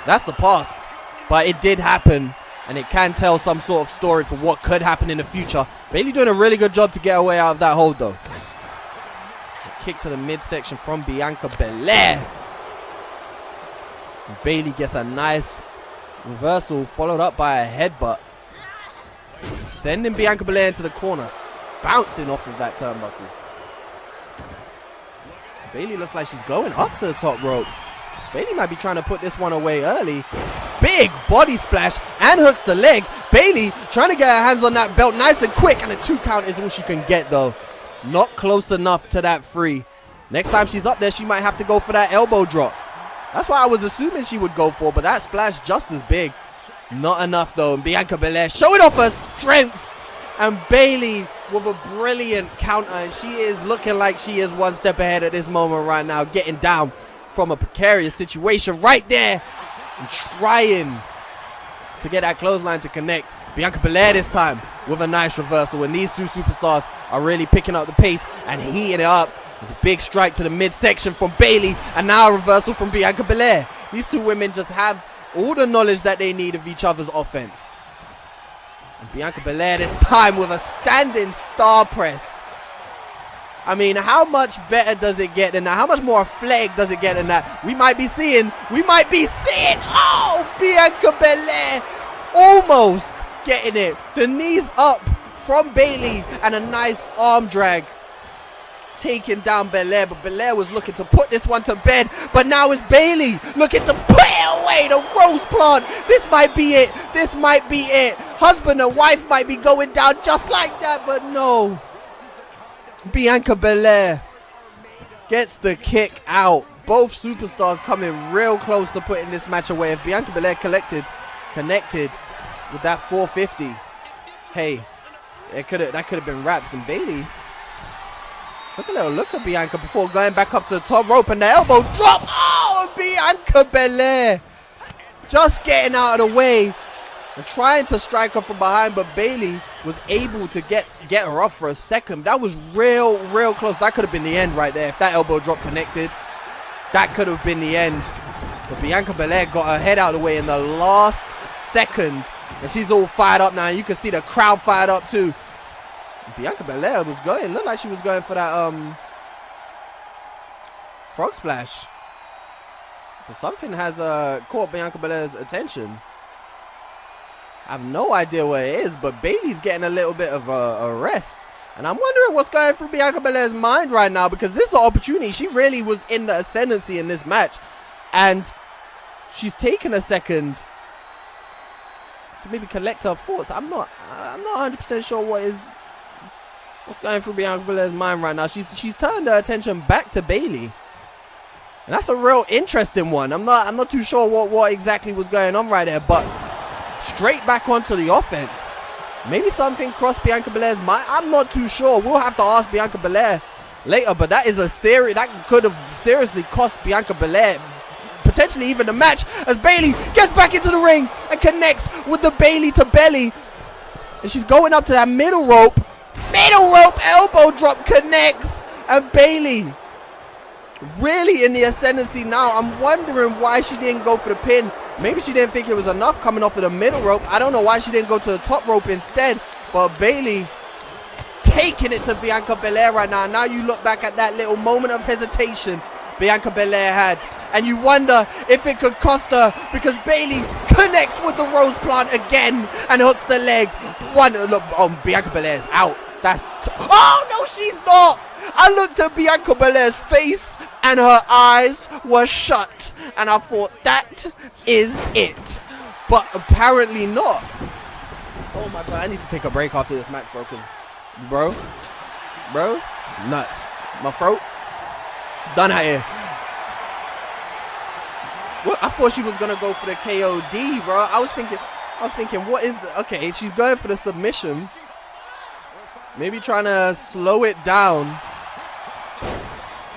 That's the past, but it did happen. And it can tell some sort of story for what could happen in the future. Bayley doing a really good job to get away out of that hold, though. Kick to the midsection from Bianca Belair. Bayley gets a nice reversal, followed up by a headbutt. Sending Bianca Belair into the corner, bouncing off of that turnbuckle. Bayley looks like she's going up to the top rope. Bayley might be trying to put this one away early. Big body splash and hooks the leg. Bayley trying to get her hands on that belt nice and quick, and a 2 count is all she can get, though. Not close enough to that 3. Next time she's up there, she might have to go for that elbow drop. That's what I was assuming she would go for, but that splash just as big. Not enough, though. And Bianca Belair showing off her strength. And Bayley with a brilliant counter. And she is looking like she is one step ahead at this moment right now, getting down from a precarious situation right there. And trying to get that clothesline to connect. Bianca Belair this time with a nice reversal. And these two superstars are really picking up the pace and heating it up. There's a big strike to the midsection from Bayley. And now a reversal from Bianca Belair. These two women just have all the knowledge that they need of each other's offense. And Bianca Belair this time with a standing star press. I mean, how much better does it get than that? How much more athletic does it get than that? We might be seeing, oh, Bianca Belair almost getting it. The knees up from Bayley and a nice arm drag taking down Belair, but Belair was looking to put this one to bed. But now it's Bayley looking to put it away. The rose plant. This might be it. This might be it. Husband and wife might be going down just like that, but no. Bianca Belair gets the kick out. Both superstars coming real close to putting this match away. If Bianca Belair connected with that 450, hey, that could have been wraps. And Bayley took a little look at Bianca before going back up to the top rope, and the elbow drop. Oh, Bianca Belair just getting out of the way and trying to strike her from behind, but Bayley was able to get her up for a second. That was real close. That could have been the end right there. If that elbow drop connected, that could have been the end. But Bianca Belair got her head out of the way in the last second, and she's all fired up now. You can see the crowd fired up too. Bianca Belair was going, looked like she was going for that frog splash, but something has caught Bianca Belair's attention. I have no idea what it is, but Bayley's getting a little bit of a rest, and I'm wondering what's going through Bianca Belair's mind right now, because this is an opportunity. She really was in the ascendancy in this match, and she's taken a second to maybe collect her thoughts. I'm not 100% sure what's going through Bianca Belair's mind right now. She's turned her attention back to Bayley, and that's a real interesting one. I'm not too sure what exactly was going on right there, but straight back onto the offense. Maybe something crossed Bianca Belair's mind. I'm not too sure. We'll have to ask Bianca Belair later, but that could have seriously cost Bianca Belair potentially even the match, as Bayley gets back into the ring and connects with the Bayley to belly, and she's going up to that middle rope elbow drop, connects, and Bayley really in the ascendancy now. I'm wondering why she didn't go for the pin. Maybe she didn't think it was enough coming off of the middle rope. I don't know why she didn't go to the top rope instead, but Bayley taking it to Bianca Belair right now. Now you look back at that little moment of hesitation Bianca Belair had, and you wonder if it could cost her, because Bayley connects with the rose plant again and hooks the leg. Bianca Belair's out. Oh no, she's not. I looked at Bianca Belair's face and her eyes were shut, and I thought that is it, but apparently not. Oh my god, I need to take a break after this match, bro, because bro, nuts. My throat done out here. What? I thought she was gonna go for the KOD, bro. I was thinking, what is the... Okay, she's going for the submission. Maybe trying to slow it down.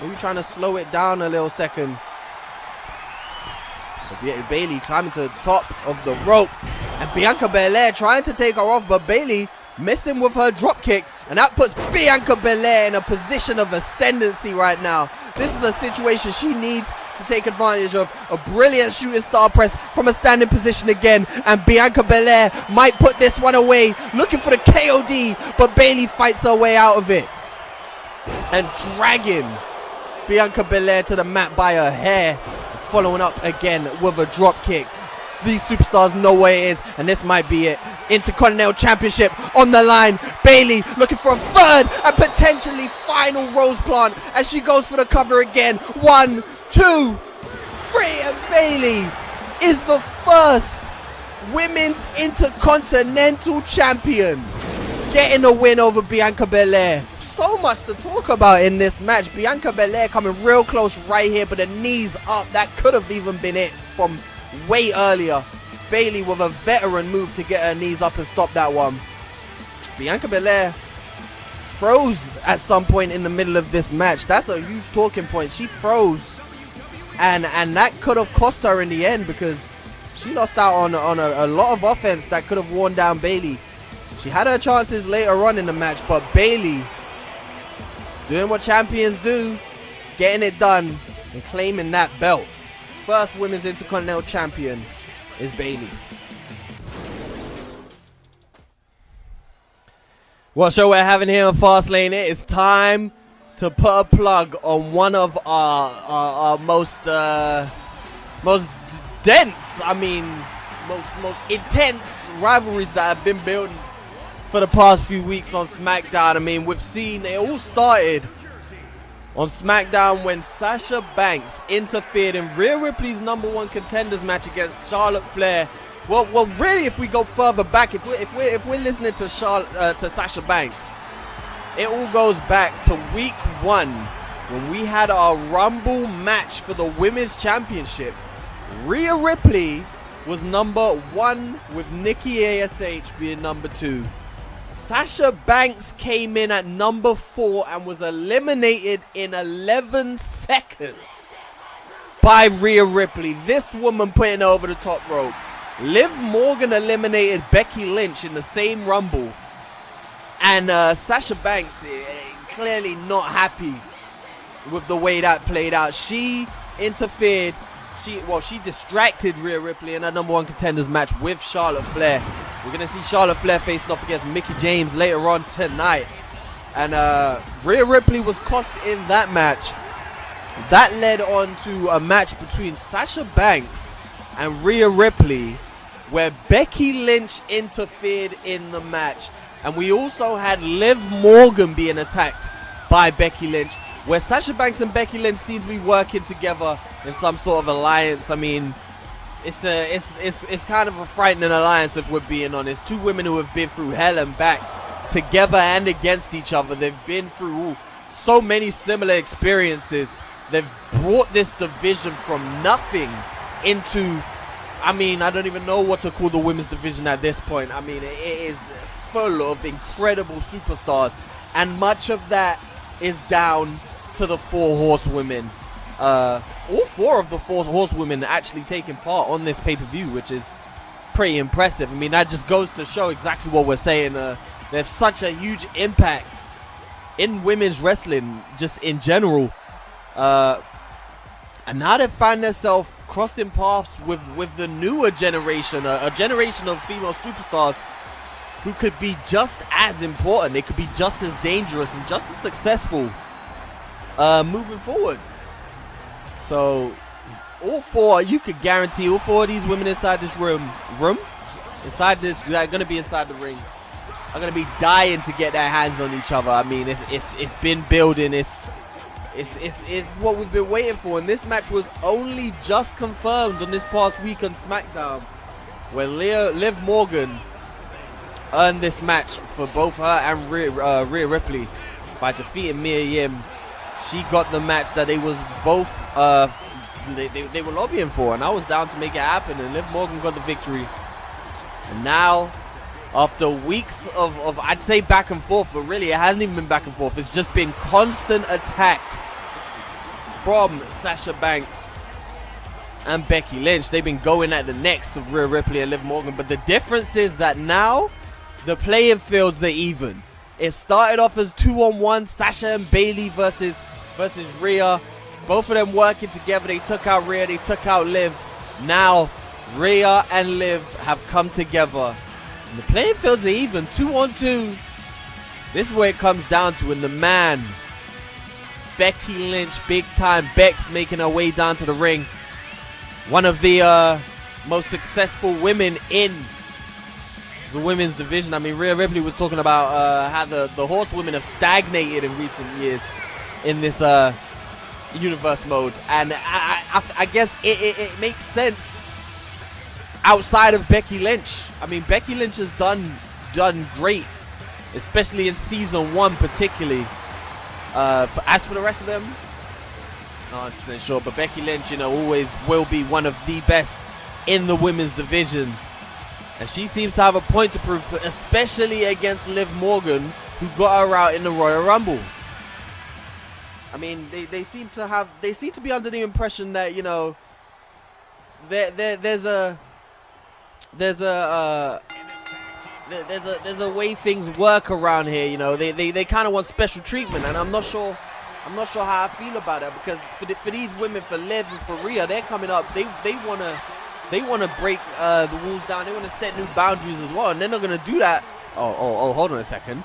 Maybe trying to slow it down a little second. But Bayley climbing to the top of the rope, and Bianca Belair trying to take her off, but Bayley missing with her drop kick, and that puts Bianca Belair in a position of ascendancy right now. This is a situation she needs to take advantage of. A brilliant shooting star press from a standing position again, and Bianca Belair might put this one away, looking for the KOD, but Bayley fights her way out of it and dragging Bianca Belair to the mat by her hair, following up again with a drop kick. These superstars know what it is, and this might be it. Intercontinental Championship on the line. Bayley looking for a third and potentially final rose plant as she goes for the cover again. 1, 2, 3, and Bayley is the first Women's Intercontinental Champion, getting a win over Bianca Belair. So much to talk about in this match. Bianca Belair coming real close right here, but the knees up. That could have even been it from way earlier. Bayley with a veteran move to get her knees up and stop that one. Bianca Belair froze at some point in the middle of this match. That's a huge talking point. She froze, and that could have cost her in the end, because she lost out on a lot of offense that could have worn down Bayley. She had her chances later on in the match, but Bayley doing what champions do, getting it done and claiming that belt. First Women's Intercontinental Champion is Bayley. What show we're having here on Fastlane? It is time to put a plug on one of our most dense, most intense rivalries that have been building for the past few weeks on SmackDown. We've seen it all started on SmackDown when Sasha Banks interfered in Rhea Ripley's #1 contenders match against Charlotte Flair. Well, really, if we go further back, if we're listening to Sasha Banks, it all goes back to week 1 when we had our Rumble match for the Women's Championship. Rhea Ripley was #1 with Nikki ASH being #2. Sasha Banks came in at #4 and was eliminated in 11 seconds by Rhea Ripley. This woman putting her over the top rope. Liv Morgan eliminated Becky Lynch in the same Rumble. And Sasha Banks clearly not happy with the way that played out. She interfered. She distracted Rhea Ripley in her #1 contenders match with Charlotte Flair. We're going to see Charlotte Flair facing off against Mickie James later on tonight. And Rhea Ripley was cost in that match. That led on to a match between Sasha Banks and Rhea Ripley, where Becky Lynch interfered in the match. And we also had Liv Morgan being attacked by Becky Lynch, where Sasha Banks and Becky Lynch seem to be working together in some sort of alliance. I mean, it's kind of a frightening alliance if we're being honest. Two women who have been through hell and back together and against each other. They've been through so many similar experiences. They've brought this division from nothing into, I mean, I don't even know what to call the women's division at this point. I mean, it is full of incredible superstars, and much of that is down to the 4 horsewomen. All 4 of the 4 horsewomen actually taking part on this pay-per-view, which is pretty impressive. I mean, that just goes to show exactly what we're saying. They have such a huge impact in women's wrestling, just in general. And now they find themselves crossing paths with the newer generation, a generation of female superstars who could be just as important. They could be just as dangerous and just as successful moving forward. So all 4, you could guarantee all 4 of these women inside this inside this, that are going to be inside the ring, are going to be dying to get their hands on each other. I mean, it's been building. It's what we've been waiting for, and this match was only just confirmed on this past week on SmackDown, when Liv Morgan earned this match for both her and Rhea Ripley by defeating Mia Yim. She got the match that they was both they were lobbying for, and I was down to make it happen, and Liv Morgan got the victory. And now, after weeks of I'd say back and forth, but really it hasn't even been back and forth. It's just been constant attacks from Sasha Banks and Becky Lynch. They've been going at the necks of Rhea Ripley and Liv Morgan, but the difference is that now the playing fields are even. It started off as 2-on-1, Sasha and Bayley versus Rhea. Both of them working together. They took out Rhea, they took out Liv. Now Rhea and Liv have come together. And the playing fields are even, 2-on-2. This is where it comes down to, and the man, Becky Lynch, big time Bex, making her way down to the ring. One of the most successful women in the women's division. I mean, Rhea Ripley was talking about how the horsewomen have stagnated in recent years in this universe mode, and I guess it makes sense outside of Becky Lynch. I mean, Becky Lynch has done great, especially in season 1 particularly. As for the rest of them, not 100% sure, but Becky Lynch, you know, always will be one of the best in the women's division. And she seems to have a point to prove, but especially against Liv Morgan, who got her out in the Royal Rumble. I mean, they seem to be under the impression that, you know, there's a way things work around here. You know, they kind of want special treatment, and I'm not sure how I feel about that, because for these women, for Liv and for Rhea, they're coming up. They want to break the rules down. They want to set new boundaries as well, and they're not going to do that. Oh, hold on a second.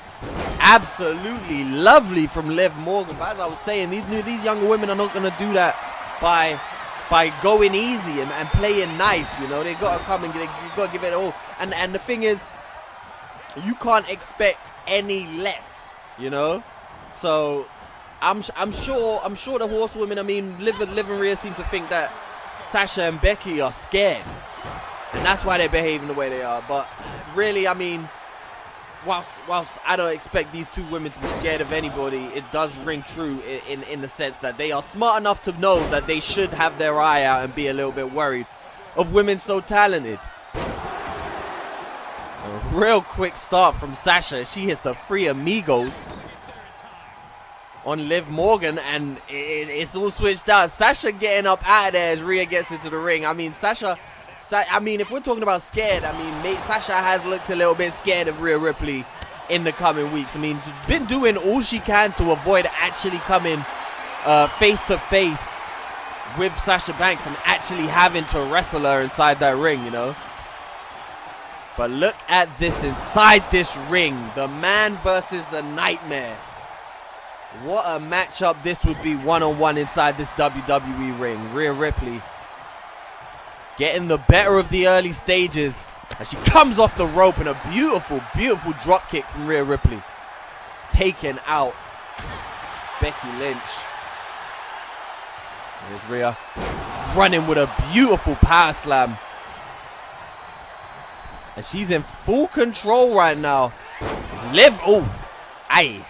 Absolutely lovely from Liv Morgan. But as I was saying, these younger women are not going to do that by going easy and playing nice. You know, they got to come and you got to give it all. And the thing is, you can't expect any less. You know, so I'm sure the horsewomen, I mean, Liv and Rhea seem to think that Sasha and Becky are scared. And that's why they're behaving the way they are. But really, I mean, whilst I don't expect these two women to be scared of anybody, it does ring true in the sense that they are smart enough to know that they should have their eye out and be a little bit worried of women so talented. A real quick start from Sasha. She hits the Three Amigos on Liv Morgan, and it's all switched out. Sasha getting up out of there as Rhea gets into the ring. I mean, I mean, if we're talking about scared, I mean, Sasha has looked a little bit scared of Rhea Ripley in the coming weeks. I mean, she's been doing all she can to avoid actually coming face to face with Sasha Banks and actually having to wrestle her inside that ring, you know. But look at this inside this ring. The man versus the Nightmare. What a matchup this would be one-on-one inside this WWE ring. Rhea Ripley getting the better of the early stages as she comes off the rope, and a beautiful, beautiful drop kick from Rhea Ripley. Taken out Becky Lynch. There's Rhea running with a beautiful power slam. And she's in full control right now. Liv, oh, aye.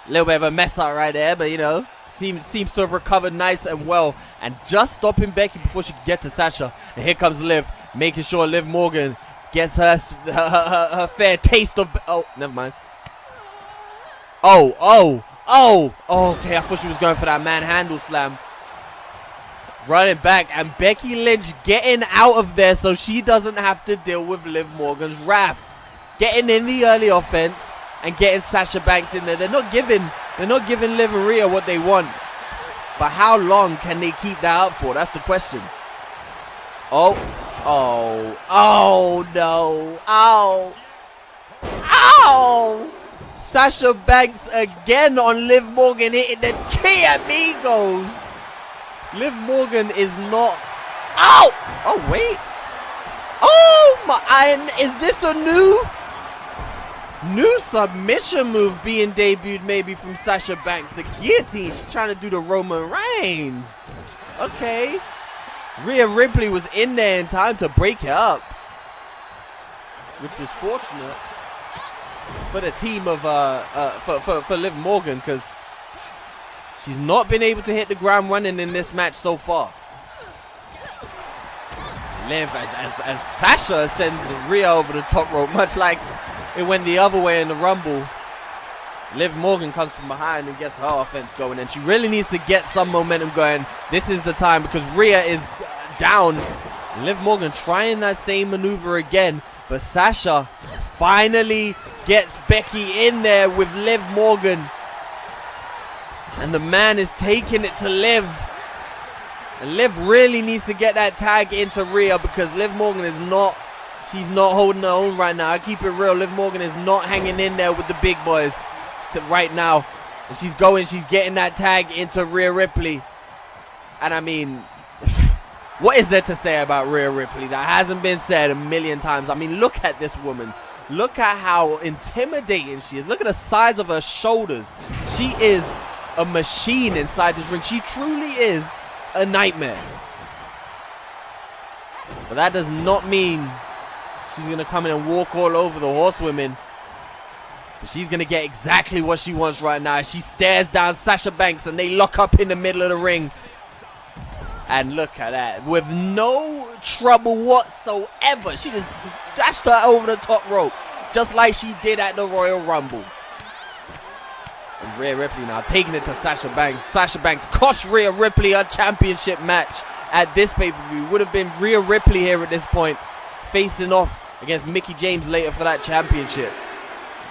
A little bit of a mess up right there, but you know, seems to have recovered nice and well. And just stopping Becky before she can get to Sasha. And here comes Liv, making sure Liv Morgan gets her fair taste of... Oh, never mind. Oh, okay, I thought she was going for that manhandle slam. Running back, and Becky Lynch getting out of there so she doesn't have to deal with Liv Morgan's wrath. Getting in the early offense and getting Sasha Banks in there. They're not giving Liv and Rhea what they want. But how long can they keep that up for? That's the question. Oh no. Ow. Sasha Banks again on Liv Morgan, hitting the Three Amigos. Liv Morgan is not... Ow! Oh, wait. Oh, my... And is this a new submission move being debuted maybe from Sasha Banks? The guillotine. She's trying to do the Roman Reigns. Okay. Rhea Ripley was in there in time to break it up, which was fortunate for the team of... for Liv Morgan, because... she's not been able to hit the ground running in this match so far. Liv, as Sasha sends Rhea over the top rope, much like it went the other way in the Rumble. Liv Morgan comes from behind and gets her offense going, and she really needs to get some momentum going. This is the time, because Rhea is down. Liv Morgan trying that same maneuver again, but Sasha finally gets Becky in there with Liv Morgan. And the man is taking it to Liv. And Liv really needs to get that tag into Rhea, because Liv Morgan is not... she's not holding her own right now. I keep it real. Liv Morgan is not hanging in there with the big boys right now. And she's getting that tag into Rhea Ripley. And I mean, what is there to say about Rhea Ripley that hasn't been said a million times? I mean, look at this woman. Look at how intimidating she is. Look at the size of her shoulders. She is a machine inside this ring. She truly is a nightmare. But that does not mean she's going to come in and walk all over the horsewomen. But she's going to get exactly what she wants right now. She stares down Sasha Banks and they lock up in the middle of the ring. And look at that. With no trouble whatsoever. She just dashed her over the top rope, just like she did at the Royal Rumble. And Rhea Ripley now taking it to Sasha Banks. Sasha Banks cost Rhea Ripley her championship match at this pay-per-view. Would have been Rhea Ripley here at this point, facing off against Mickie James later for that championship.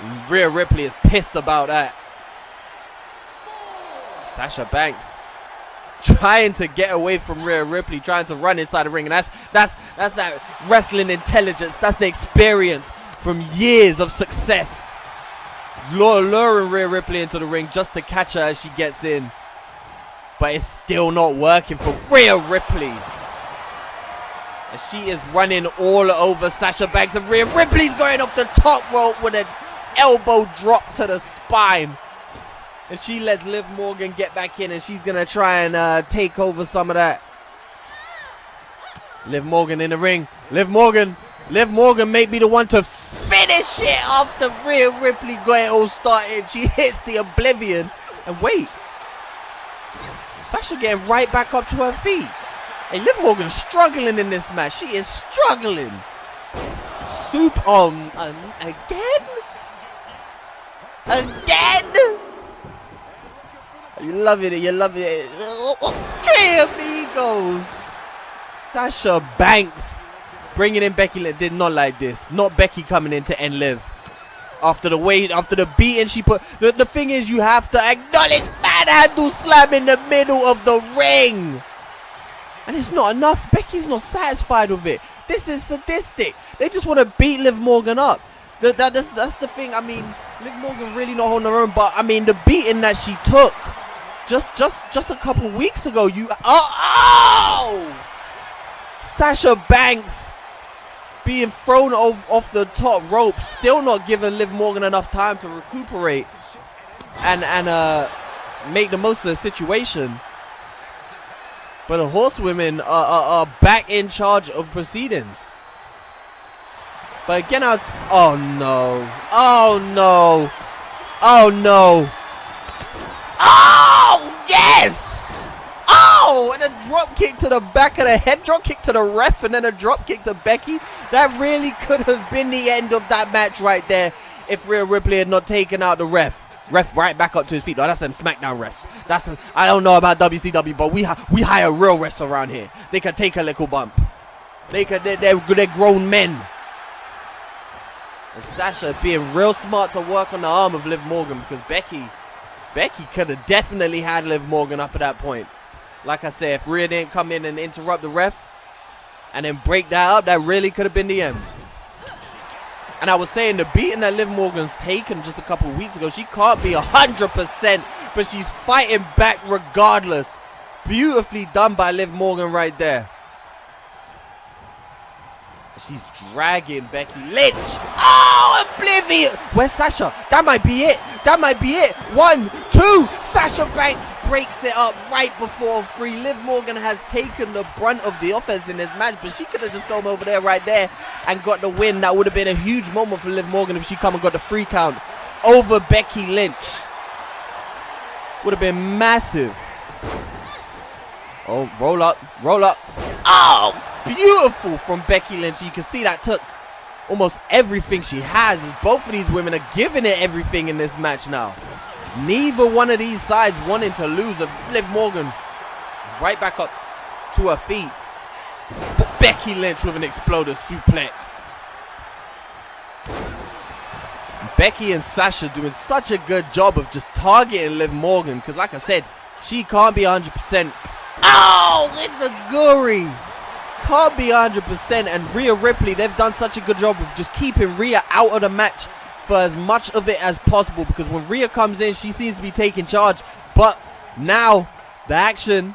And Rhea Ripley is pissed about that. Sasha Banks trying to get away from Rhea Ripley, trying to run inside the ring. And that's that wrestling intelligence. That's the experience from years of success. Luring Rhea Ripley into the ring just to catch her as she gets in. But it's still not working for Rhea Ripley. And she is running all over Sasha Banks. And Rhea Ripley's going off the top rope with an elbow drop to the spine. And she lets Liv Morgan get back in, and she's going to try and take over some of that. Liv Morgan in the ring. Liv Morgan may be the one to finish it after Rhea Ripley got it all started. She hits the Oblivion. And wait. Sasha getting right back up to her feet. Hey, Liv Morgan's struggling in this match. She is struggling. Soup on again? Again? You love it. You love it. Three amigos. Sasha Banks bringing in Becky Lynch. Did not like this. Not Becky coming in to end Liv. After the beating she put. The thing is, you have to acknowledge manhandle slam in the middle of the ring. And it's not enough. Becky's not satisfied with it. This is sadistic. They just want to beat Liv Morgan up. That's the thing. I mean, Liv Morgan really not holding her own. But, I mean, the beating that she took just a couple weeks ago. Sasha Banks being thrown off the top rope. Still not giving Liv Morgan enough time to recuperate and make the most of the situation. But the horsewomen are back in charge of proceedings. But again, oh no. Oh no. Oh no. Oh yes. Oh, and a drop kick to the back of the head. Drop kick to the ref, and then a drop kick to Becky. That really could have been the end of that match right there if Rhea Ripley had not taken out the ref. Ref right back up to his feet. No, that's them SmackDown refs. I don't know about WCW, but we hire real refs around here. They can take a little bump. They're grown men. And Sasha being real smart to work on the arm of Liv Morgan, because Becky could have definitely had Liv Morgan up at that point. Like I said, if Rhea didn't come in and interrupt the ref and then break that up, that really could have been the end. And I was saying, the beating that Liv Morgan's taken just a couple of weeks ago, she can't be 100%, but she's fighting back regardless. Beautifully done by Liv Morgan right there. She's dragging Becky Lynch. Oh, Oblivion. Where's Sasha? That might be it. That might be it. 1, 2. Sasha Banks breaks it up right before 3. Liv Morgan has taken the brunt of the offense in this match, but she could have just gone over there right there and got the win. That would have been a huge moment for Liv Morgan if she come and got the 3 count over Becky Lynch. Would have been massive. Oh, roll up. Roll up. Oh! Beautiful from Becky Lynch. You can see that took almost everything she has. Both of these women are giving it everything in this match now. Neither one of these sides wanting to lose. Liv Morgan right back up to her feet. But Becky Lynch with an exploder suplex. Becky and Sasha doing such a good job of just targeting Liv Morgan, because like I said, she can't be 100%. Oh, it's a gory. Can't be 100%, and Rhea Ripley, they've done such a good job of just keeping Rhea out of the match for as much of it as possible, because when Rhea comes in, she seems to be taking charge. But now the action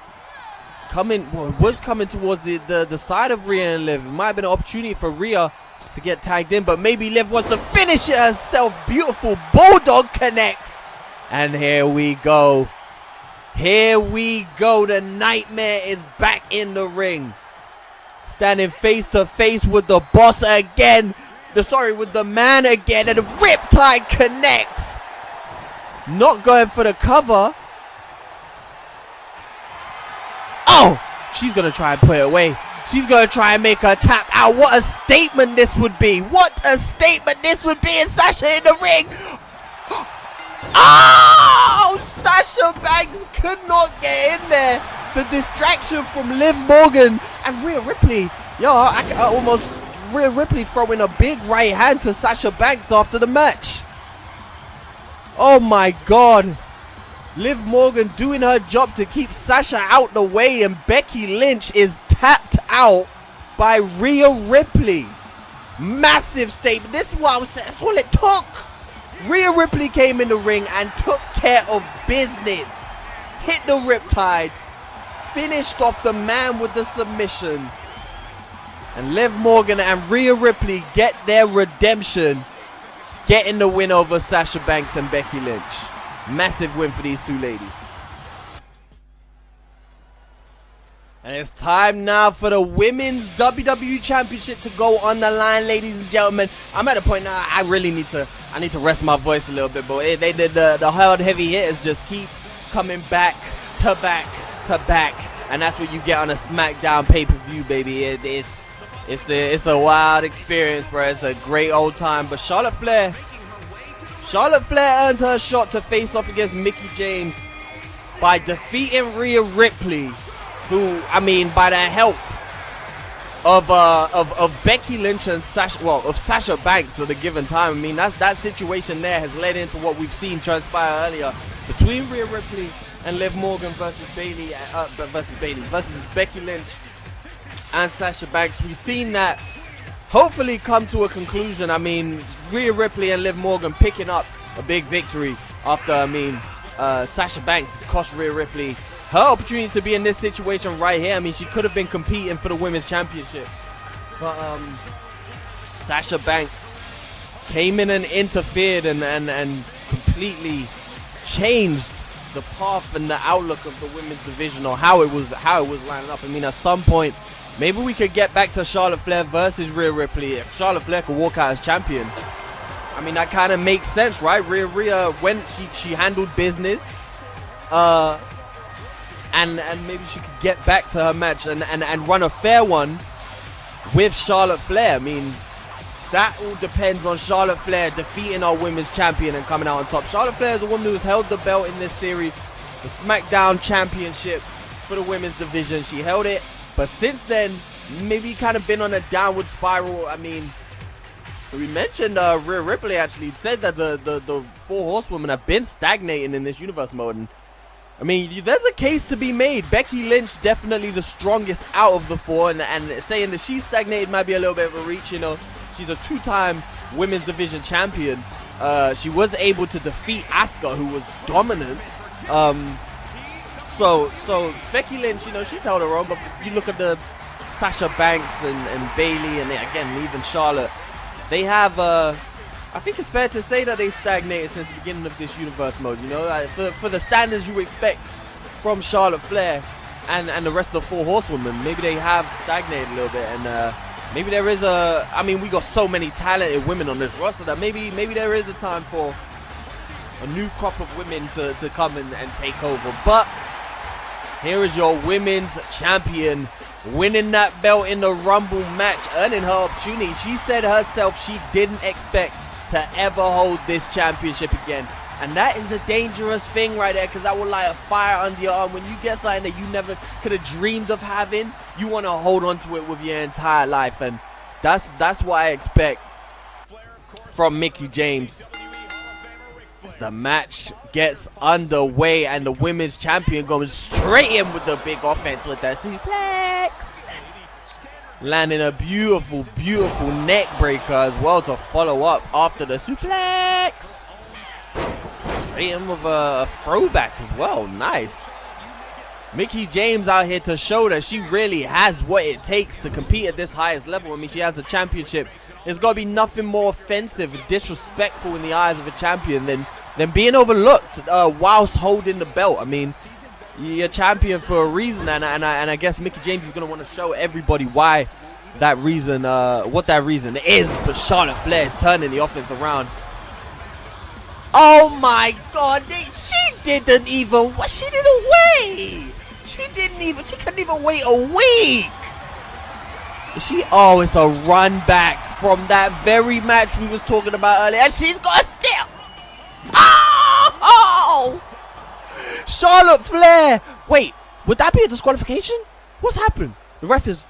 was coming towards the side of Rhea and Liv. It might have been an opportunity for Rhea to get tagged in, but maybe Liv wants to finish it herself. Beautiful Bulldog connects, and here we go. Here we go. The Nightmare is back in the ring. Standing face to face with the boss again. With the man again. And the Riptide connects. Not going for the cover. Oh! She's going to try and put it away. She's going to try and make her tap out. What a statement this would be. What a statement this would be. And Sasha in the ring. Oh! Sasha Banks could not get in there. The distraction from Liv Morgan and Rhea Ripley. Yo, Rhea Ripley throwing a big right hand to Sasha Banks after the match. Oh my God. Liv Morgan doing her job to keep Sasha out the way, and Becky Lynch is tapped out by Rhea Ripley. Massive statement. This is what I was saying. That's all it took. Rhea Ripley came in the ring and took care of business. Hit the Riptide. Finished off the man with the submission. And Liv Morgan and Rhea Ripley get their redemption, getting the win over Sasha Banks and Becky Lynch. Massive win for these two ladies. And it's time now for the Women's WWE Championship to go on the line, ladies and gentlemen. I'm at a point now I really need to rest my voice a little bit, but the hard heavy hitters just keep coming back to back to back, and that's what you get on a SmackDown pay-per-view, baby. It's a wild experience, bro. It's a great old time. But Charlotte Flair earned her shot to face off against Mickie James by defeating Rhea Ripley, who, I mean, by the help of Becky Lynch and Sasha Banks at a given time. I mean, that situation there has led into what we've seen transpire earlier between Rhea Ripley and Liv Morgan versus Becky Lynch and Sasha Banks. We've seen that hopefully come to a conclusion. I mean, Rhea Ripley and Liv Morgan picking up a big victory after, Sasha Banks cost Rhea Ripley her opportunity to be in this situation right here. I mean, she could have been competing for the Women's Championship, but Sasha Banks came in and interfered and completely changed the path and the outlook of the women's division, or how it was lining up. I mean, at some point, maybe we could get back to Charlotte Flair versus Rhea Ripley. If Charlotte Flair could walk out as champion, I mean, that kind of makes sense, right? Rhea when she handled business, and maybe she could get back to her match and run a fair one with Charlotte Flair. I mean, that all depends on Charlotte Flair defeating our women's champion and coming out on top. Charlotte Flair is a woman who has held the belt in this series, the SmackDown Championship for the women's division. She held it, but since then, maybe kind of been on a downward spiral. I mean, we mentioned Rhea Ripley actually said that the four horsewomen have been stagnating in this universe mode. And I mean, there's a case to be made. Becky Lynch definitely the strongest out of the four, and saying that she's stagnated might be a little bit of a reach, you know. She's a two-time women's division champion. She was able to defeat Asuka, who was dominant. So Becky Lynch, you know, she's held her own, but you look at the Sasha Banks and Bayley, and again, even Charlotte, they have, I think it's fair to say that they stagnated since the beginning of this universe mode, you know. For the standards you expect from Charlotte Flair and the rest of the four horsewomen, maybe they have stagnated a little bit, and maybe there is I mean, we got so many talented women on this roster that maybe there is a time for a new crop of women to come and take over. But here is your women's champion winning that belt in the Rumble match, earning her opportunity. She said herself she didn't expect to ever hold this championship again, and that is a dangerous thing right there, because that will light a fire under your arm. When you get something that you never could have dreamed of having, you want to hold on to it with your entire life, and that's what I expect from Mickie James. As the match gets underway and the women's champion going straight in with the big offense with that suplex, landing a beautiful neck breaker as well to follow up after the suplex. Straight in with a throwback as well. Nice. Mickie James out here to show that she really has what it takes to compete at this highest level. I mean, she has a championship. There's got to be nothing more offensive and disrespectful in the eyes of a champion than being overlooked whilst holding the belt. I mean, you're a champion for a reason, and I guess Mickie James is going to want to show everybody why that reason, what that reason is. But Charlotte Flair is turning the offense around. Oh my God, she didn't even wait. She couldn't even wait a week. Oh, it's a run back from that very match we was talking about earlier, and she's got a step. Oh! Charlotte Flair. Wait, would that be a disqualification? What's happened? The ref is...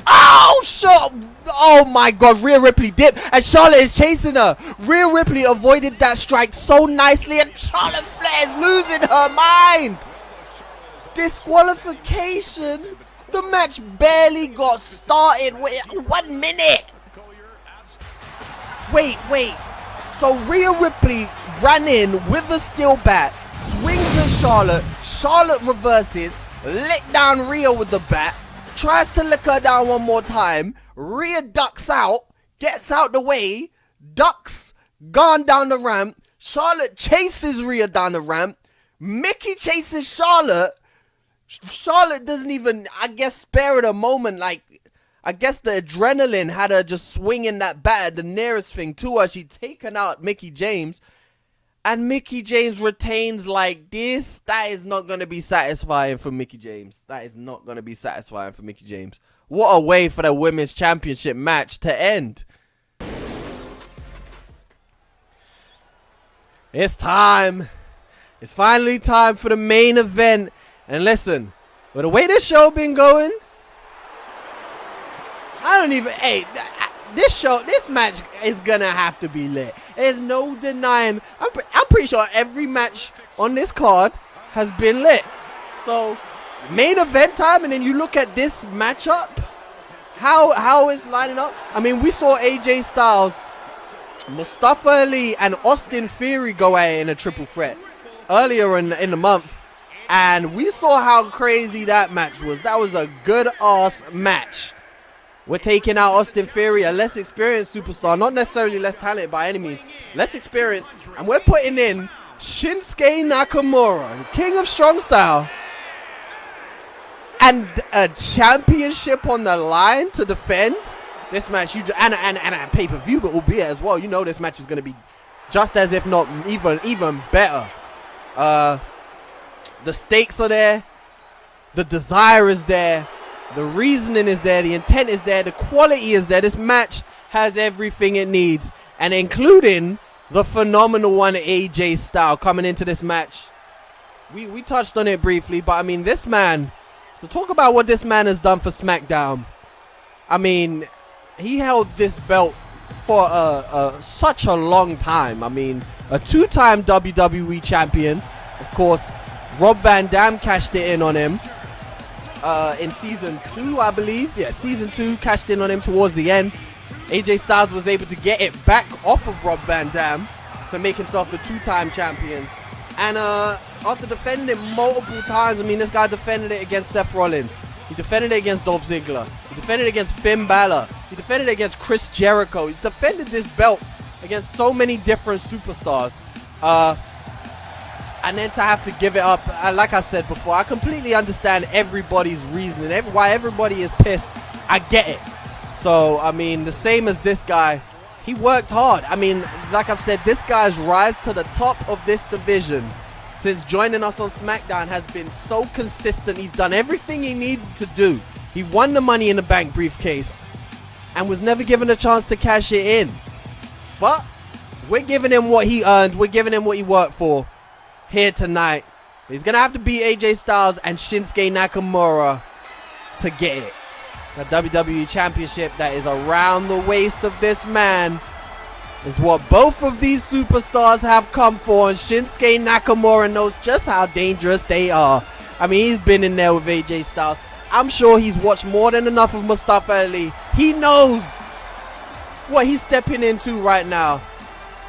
Oh my God, Rhea Ripley dipped, and Charlotte is chasing her. Rhea Ripley avoided that strike so nicely, and Charlotte Flair is losing her mind. Disqualification. The match barely got started. Wait, 1 minute. Wait. So Rhea Ripley ran in with a steel bat, swings at Charlotte. Charlotte reverses, lick down Rhea with the bat, tries to lick her down one more time. Rhea ducks out, gets out the way, ducks, gone down the ramp. Charlotte chases Rhea down the ramp. Mickey chases Charlotte. Charlotte doesn't even, I guess, spare it a moment. Like, I guess the adrenaline had her just swinging that bat at the nearest thing to her. She'd taken out Mickie James. And Mickie James retains like this. That is not going to be satisfying for Mickie James. That is not going to be satisfying for Mickie James. What a way for the Women's Championship match to end. It's time. It's finally time for the main event. And listen, with the way this show been going, I don't even, hey, this match is gonna have to be lit. There's no denying. I'm pretty sure every match on this card has been lit. So, main event time, and then you look at this matchup, how it's lining up. I mean, we saw AJ Styles, Mustafa Ali, and Austin Theory go at it in a triple threat earlier in the month, and we saw how crazy that match was. That was a good ass match. We're taking out Austin Theory, a less experienced superstar, not necessarily less talented by any means, less experienced, and we're putting in Shinsuke Nakamura, King of Strong Style, and a championship on the line to defend this match. And a pay-per-view, but albeit as well, you know this match is going to be just as if not even better. The stakes are there, the desire is there. The reasoning is there, the intent is there, the quality is there. This match has everything it needs, and including the phenomenal one AJ Styles coming into this match. We touched on it briefly, but I mean, this man, to talk about what this man has done for SmackDown, I mean, he held this belt for such a long time. I mean, a two-time WWE champion. Of course, Rob Van Dam cashed it in on him. In season 2, I believe. Yeah, season 2 cashed in on him towards the end. AJ Styles was able to get it back off of Rob Van Dam to make himself the two-time champion. And after defending it multiple times, I mean, this guy defended it against Seth Rollins. He defended it against Dolph Ziggler. He defended it against Finn Balor. He defended it against Chris Jericho. He's defended this belt against so many different superstars. And then to have to give it up, like I said before, I completely understand everybody's reasoning, why everybody is pissed. I get it. So, I mean, the same as this guy, he worked hard. I mean, like I've said, this guy's rise to the top of this division since joining us on SmackDown has been so consistent. He's done everything he needed to do. He won the Money in the Bank briefcase and was never given a chance to cash it in. But we're giving him what he earned. We're giving him what he worked for here tonight. He's gonna have to beat AJ Styles and Shinsuke Nakamura to get it. The WWE Championship that is around the waist of this man is what both of these superstars have come for, and Shinsuke Nakamura knows just how dangerous they are. I mean, he's been in there with AJ Styles. I'm sure he's watched more than enough of Mustafa Ali. He knows what he's stepping into right now,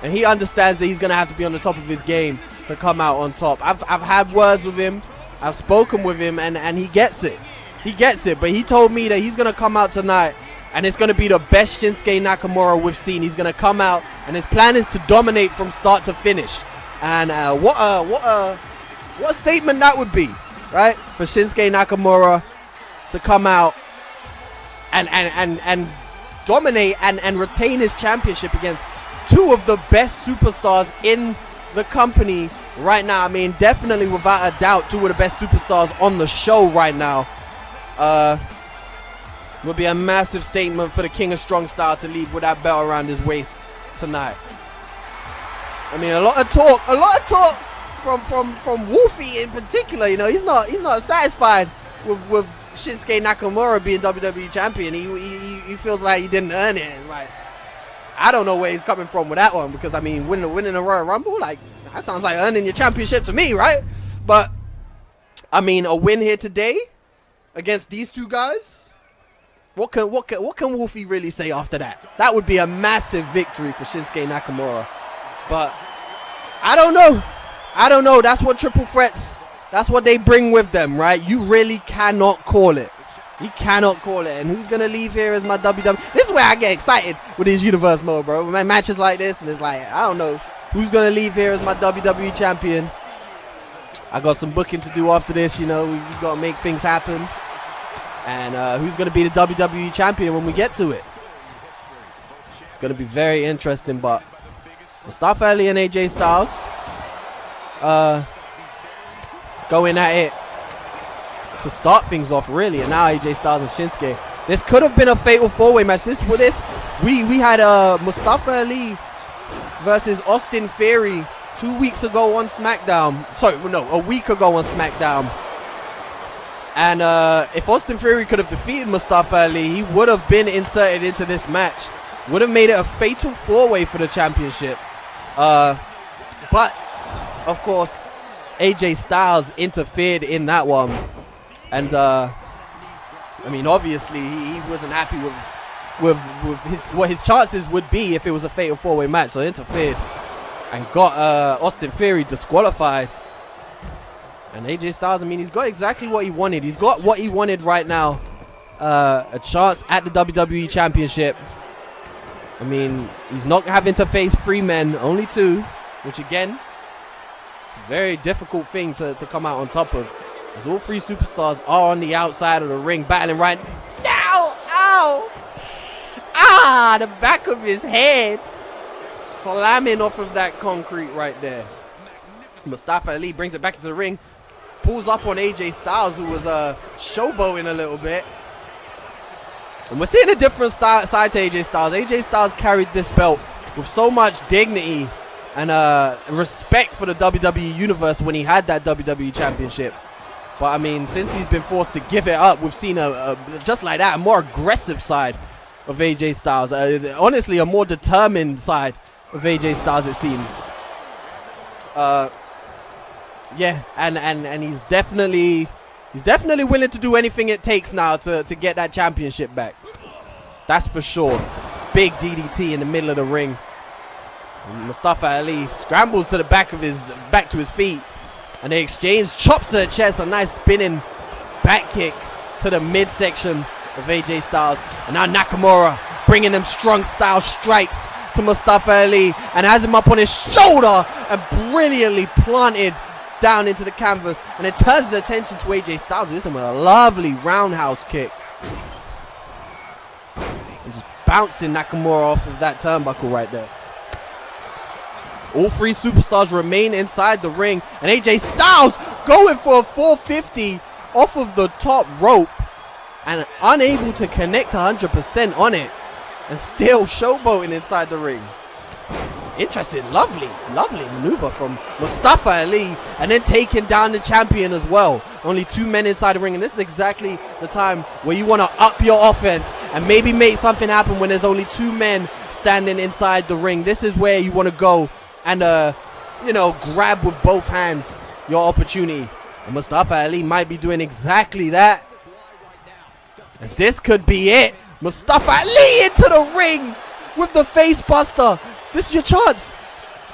and he understands that he's gonna have to be on the top of his game to come out on top. I've had words with him, I've spoken with him, and he gets it. He gets it, but he told me that he's gonna come out tonight and it's gonna be the best Shinsuke Nakamura we've seen. He's gonna come out and his plan is to dominate from start to finish. And what a statement that would be, right? For Shinsuke Nakamura to come out and dominate and retain his championship against two of the best superstars in the company right now. I mean, definitely without a doubt, two of the best superstars on the show right now. Would be a massive statement for the King of Strong Style to leave with that belt around his waist tonight. I mean, a lot of talk from Wolfie in particular. You know, he's not satisfied with Shinsuke Nakamura being WWE champion. He feels like he didn't earn it. Right. I don't know where he's coming from with that one, because I mean, winning a Royal Rumble, like, that sounds like earning your championship to me, right? But I mean, a win here today against these two guys, what can Wolfie really say after that? That would be a massive victory for Shinsuke Nakamura. But I don't know. That's what triple threats, that's what they bring with them, right? You really cannot call it. You cannot call it. And who's gonna leave here as my WWE? This is where I get excited with this universe mode, bro. Matches like this, and it's like, I don't know. Who's going to leave here as my WWE champion? I got some booking to do after this, you know. We got to make things happen. And who's going to be the WWE champion when we get to it? It's going to be very interesting, but Mustafa Ali and AJ Styles going at it to start things off, really. And now AJ Styles and Shinsuke. This could have been a fatal four-way match. We had Mustafa Ali versus Austin Theory 2 weeks ago on SmackDown. Sorry, no, a week ago on SmackDown. And if Austin Theory could have defeated Mustafa Ali, he would have been inserted into this match. Would have made it a fatal four-way for the championship. But, of course, AJ Styles interfered in that one. And, I mean, obviously, he wasn't happy with what his chances would be if it was a fatal four-way match. So interfered and got Austin Theory disqualified. And AJ Styles, I mean, he's got exactly what he wanted. He's got what he wanted right now. A chance at the WWE Championship. I mean, he's not having to face 3 men, only 2. Which, again, it's a very difficult thing to come out on top of. As all 3 superstars are on the outside of the ring, battling right now. Ow! Ah, the back of his head. Slamming off of that concrete right there. Mustafa Ali brings it back into the ring. Pulls up on AJ Styles, who was showboating a little bit. And we're seeing a different side to AJ Styles. AJ Styles carried this belt with so much dignity and respect for the WWE Universe when he had that WWE Championship. But, I mean, since he's been forced to give it up, we've seen, just like that, a more aggressive side of AJ Styles. Honestly, a more determined side of AJ Styles, it seemed. Yeah, and he's definitely willing to do anything it takes now to get that championship back. That's for sure. Big DDT in the middle of the ring. And Mustafa Ali scrambles to the back to his feet, and they exchange chops to the chest. A nice spinning back kick to the midsection of AJ Styles. And now Nakamura bringing them strong style strikes to Mustafa Ali and has him up on his shoulder and brilliantly planted down into the canvas, and it turns his attention to AJ Styles. This is a lovely roundhouse kick. And just bouncing Nakamura off of that turnbuckle right there. All 3 superstars remain inside the ring, and AJ Styles going for a 450 off of the top rope and unable to connect 100% on it, and still showboating inside the ring. Interesting, lovely maneuver from Mustafa Ali, and then taking down the champion as well. Only 2 men inside the ring, and this is exactly the time where you want to up your offense and maybe make something happen when there's only 2 men standing inside the ring. This is where you want to go and, you know, grab with both hands your opportunity. And Mustafa Ali might be doing exactly that, as this could be it. Mustafa Ali into the ring with the face buster. This is your chance.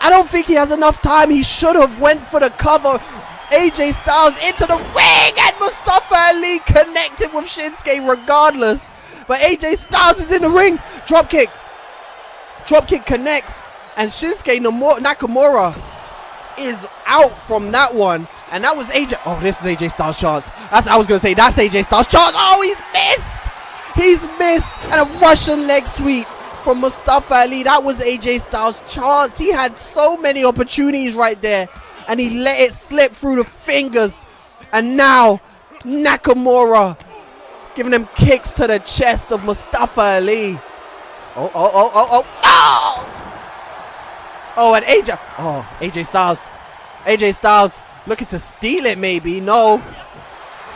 I don't think he has enough time. He should have went for the cover. AJ Styles into the ring, and Mustafa Ali connected with Shinsuke regardless. But AJ Styles is in the ring. Dropkick. Dropkick connects, and Shinsuke Nakamura is out from that one. And that was AJ. Oh, this is AJ Styles' chance. I was going to say, that's AJ Styles' chance. Oh, he's missed. He's missed. And a Russian leg sweep from Mustafa Ali. That was AJ Styles' chance. He had so many opportunities right there, and he let it slip through the fingers. And now Nakamura giving them kicks to the chest of Mustafa Ali. Oh, and AJ. Oh, AJ Styles. AJ Styles looking to steal it, maybe. No.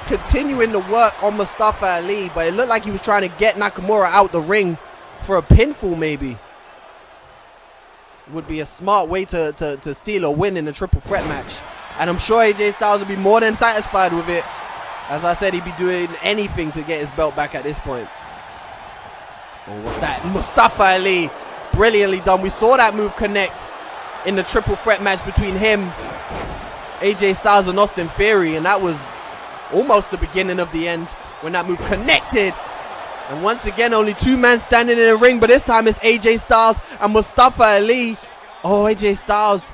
Continuing to work on Mustafa Ali, but it looked like he was trying to get Nakamura out the ring for a pinfall, maybe. Would be a smart way to steal a win in a triple threat match. And I'm sure AJ Styles would be more than satisfied with it. As I said, he'd be doing anything to get his belt back at this point. Oh, what's that? Mustafa Ali. Brilliantly done. We saw that move connect in the triple threat match between him, AJ Styles, and Austin Theory. And that was almost the beginning of the end when that move connected. And once again, only 2 men standing in the ring, but this time it's AJ Styles and Mustafa Ali. Oh, AJ Styles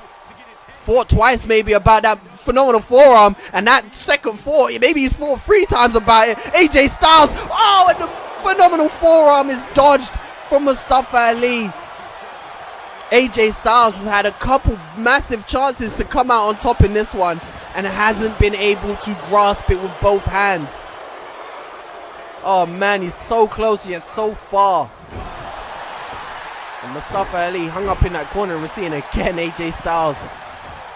fought twice maybe about that phenomenal forearm, and that second fought, maybe he's fought 3 times about it. AJ Styles, oh, and the phenomenal forearm is dodged from Mustafa Ali. AJ Styles has had a couple massive chances to come out on top in this one and hasn't been able to grasp it with both hands. Oh man, he's so close yet so far. And Mustafa Ali hung up in that corner, and we're seeing again AJ Styles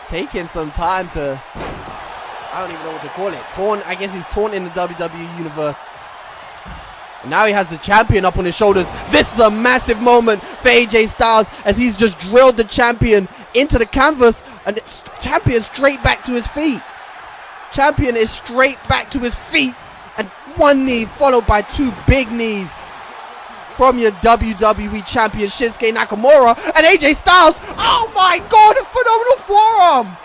taking some time to, I don't even know what to call it, torn. I guess he's torn in the WWE universe. And now he has the champion up on his shoulders. This is a massive moment for AJ Styles as he's just drilled the champion into the canvas, and it's champion straight back to his feet. Champion is straight back to his feet, and one knee followed by 2 big knees from your WWE champion Shinsuke Nakamura. And AJ Styles, oh my god, a phenomenal forearm.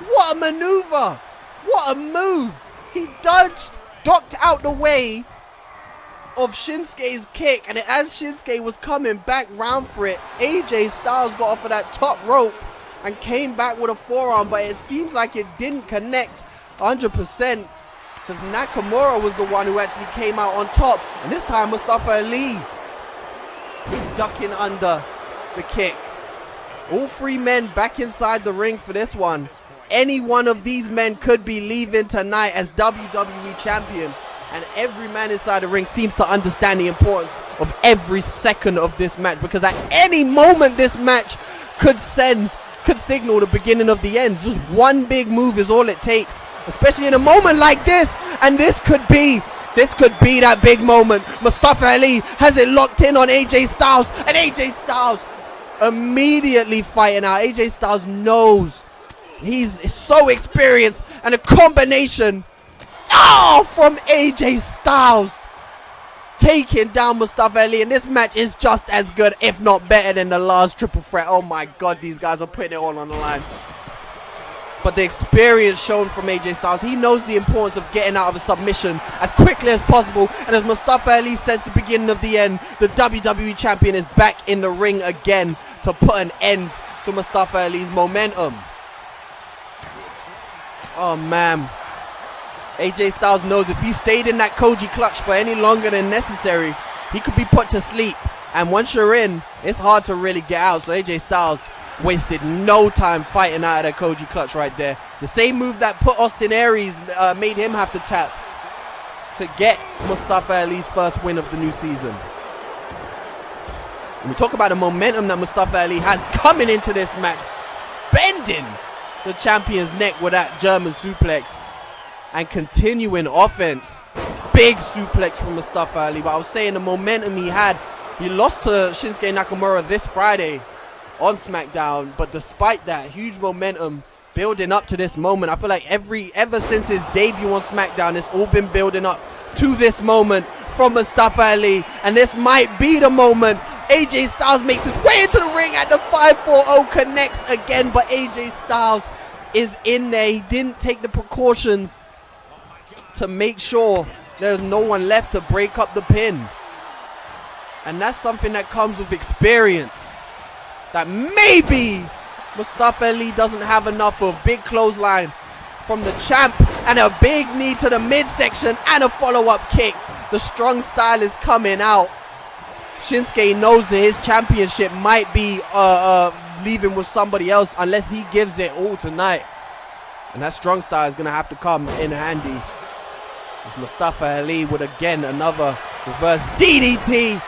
What a maneuver. What a move. He dodged, ducked out the way of Shinsuke's kick, and as Shinsuke was coming back round for it, AJ Styles got off of that top rope and came back with a forearm, but it seems like it didn't connect 100% because Nakamura was the one who actually came out on top. And this time Mustafa Ali is ducking under the kick. All 3 men back inside the ring for this one. Any one of these men could be leaving tonight as WWE champion, and every man inside the ring seems to understand the importance of every second of this match, because at any moment this match could signal the beginning of the end. Just one big move is all it takes, especially in a moment like this, and this could be that big moment. Mustafa Ali has it locked in on AJ Styles, and AJ Styles immediately fighting out. AJ Styles knows he's so experienced, and a combination from AJ Styles taking down Mustafa Ali, and this match is just as good, if not better, than the last triple threat. Oh my god, these guys are putting it all on the line. But the experience shown from AJ Styles, he knows the importance of getting out of a submission as quickly as possible. And as Mustafa Ali says, the beginning of the end, the WWE champion is back in the ring again to put an end to Mustafa Ali's momentum. Oh man, AJ Styles knows if he stayed in that Koji clutch for any longer than necessary, he could be put to sleep. And once you're in, it's hard to really get out. So AJ Styles wasted no time fighting out of that Koji clutch right there. The same move that put Austin Aries, made him have to tap to get Mustafa Ali's first win of the new season. And we talk about the momentum that Mustafa Ali has coming into this match, bending the champion's neck with that German suplex and continuing offense. Big suplex from Mustafa Ali. But I was saying the momentum he had, he lost to Shinsuke Nakamura this Friday on SmackDown, but despite that huge momentum building up to this moment, I feel like ever since his debut on SmackDown, it's all been building up to this moment from Mustafa Ali, and this might be the moment. AJ Styles makes his way into the ring, and the 540 connects again, but AJ Styles is in there. He didn't take the precautions to make sure there's no one left to break up the pin, and that's something that comes with experience that maybe Mustafa Ali doesn't have enough of. Big clothesline from the champ, and a big knee to the midsection, and a follow-up kick. The strong style is coming out. Shinsuke knows that his championship might be leaving with somebody else unless he gives it all tonight, and that strong style is going to have to come in handy. It's Mustafa Ali with again another reverse DDT.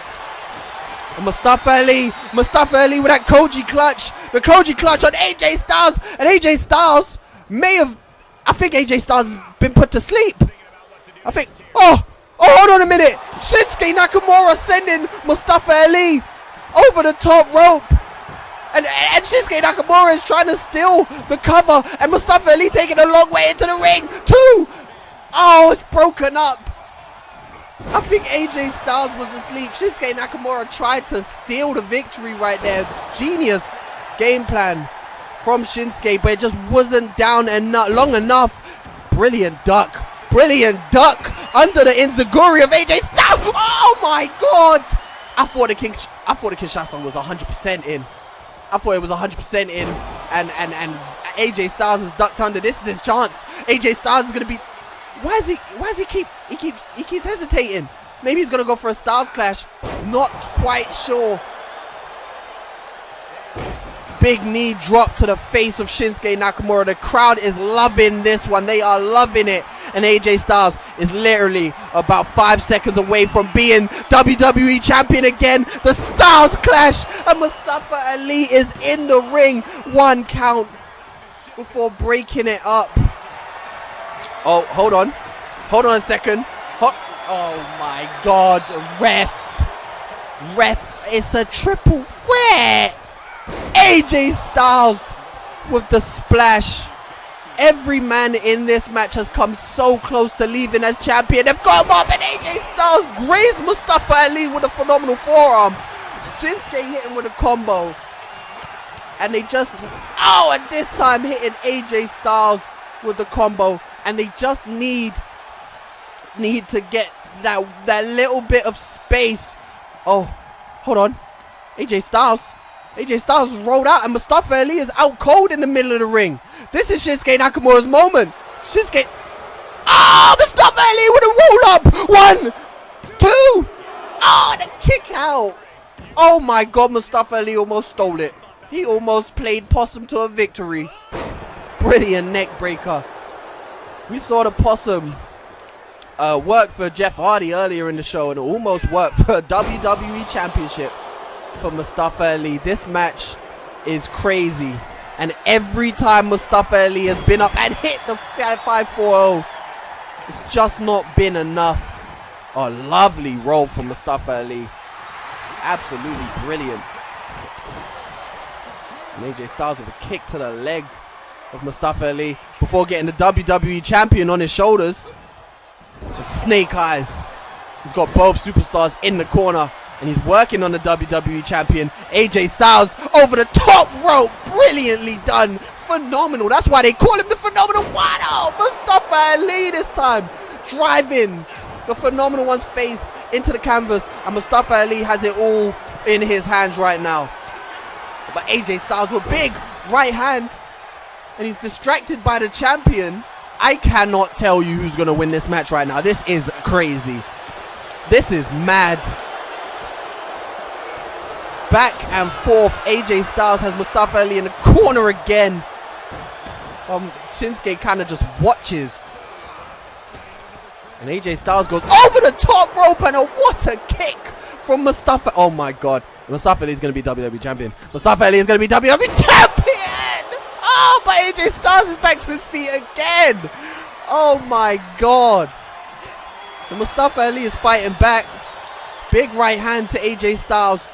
And Mustafa Ali with that Koji clutch. The Koji clutch on AJ Styles. And AJ Styles I think AJ Styles has been put to sleep. I think, oh, hold on a minute. Shinsuke Nakamura sending Mustafa Ali over the top rope. And Shinsuke Nakamura is trying to steal the cover. And Mustafa Ali taking a long way into the ring. 2. Oh, it's broken up. I think AJ Styles was asleep. Shinsuke Nakamura tried to steal the victory right there. Genius game plan from Shinsuke, but it just wasn't down long enough. Brilliant duck under the enziguri of AJ Styles. Oh my god! I thought the Kinshasa was 100% in. I thought it was 100% in, and AJ Styles has ducked under. This is his chance. AJ Styles is gonna be. Why is he keeps hesitating? Maybe he's gonna go for a Styles clash. Not quite sure. Big knee drop to the face of Shinsuke Nakamura. The crowd is loving this one. They are loving it. And AJ Styles is literally about 5 seconds away from being WWE champion again. The Styles clash, and Mustafa Ali is in the ring. 1 count before breaking it up. Oh, hold on. Hold on a second. Oh my God, ref, it's a triple threat. AJ Styles with the splash. Every man in this match has come so close to leaving as champion. They've got him up, and AJ Styles grazed Mustafa Ali with a phenomenal forearm. Shinsuke hit him with a combo. And they just, and this time hitting AJ Styles with the combo. And they just need to get that little bit of space. Oh, hold on. AJ Styles rolled out, and Mustafa Ali is out cold in the middle of the ring. This is Shinsuke Nakamura's moment. Mustafa Ali with a roll up. 1, 2. The kick out. Oh my God, Mustafa Ali almost stole it. He almost played possum to a victory. Brilliant neck breaker. We saw the possum work for Jeff Hardy earlier in the show, and it almost worked for a WWE Championship for Mustafa Ali. This match is crazy, and every time Mustafa Ali has been up and hit the 540, it's just not been enough. A lovely roll from Mustafa Ali. Absolutely brilliant. And AJ Styles with a kick to the leg of Mustafa Ali before getting the WWE champion on his shoulders. The snake eyes. He's got both superstars in the corner, and he's working on the WWE champion. AJ Styles over the top rope. Brilliantly done. Phenomenal. That's why they call him the Phenomenal One. Mustafa Ali this time driving the Phenomenal One's face into the canvas, and Mustafa Ali has it all in his hands right now. But AJ Styles with big right hand, and he's distracted by the champion. I cannot tell you who's going to win this match right now. This is crazy. This is mad. Back and forth. AJ Styles has Mustafa Ali in the corner again. Shinsuke kind of just watches. And AJ Styles goes over the top rope, and what a kick from Mustafa. Oh my God. Mustafa Ali is going to be WWE champion. Mustafa Ali is going to be WWE champion. Oh, but AJ Styles is back to his feet again. Oh my God. And Mustafa Ali is fighting back. Big right hand to AJ Styles.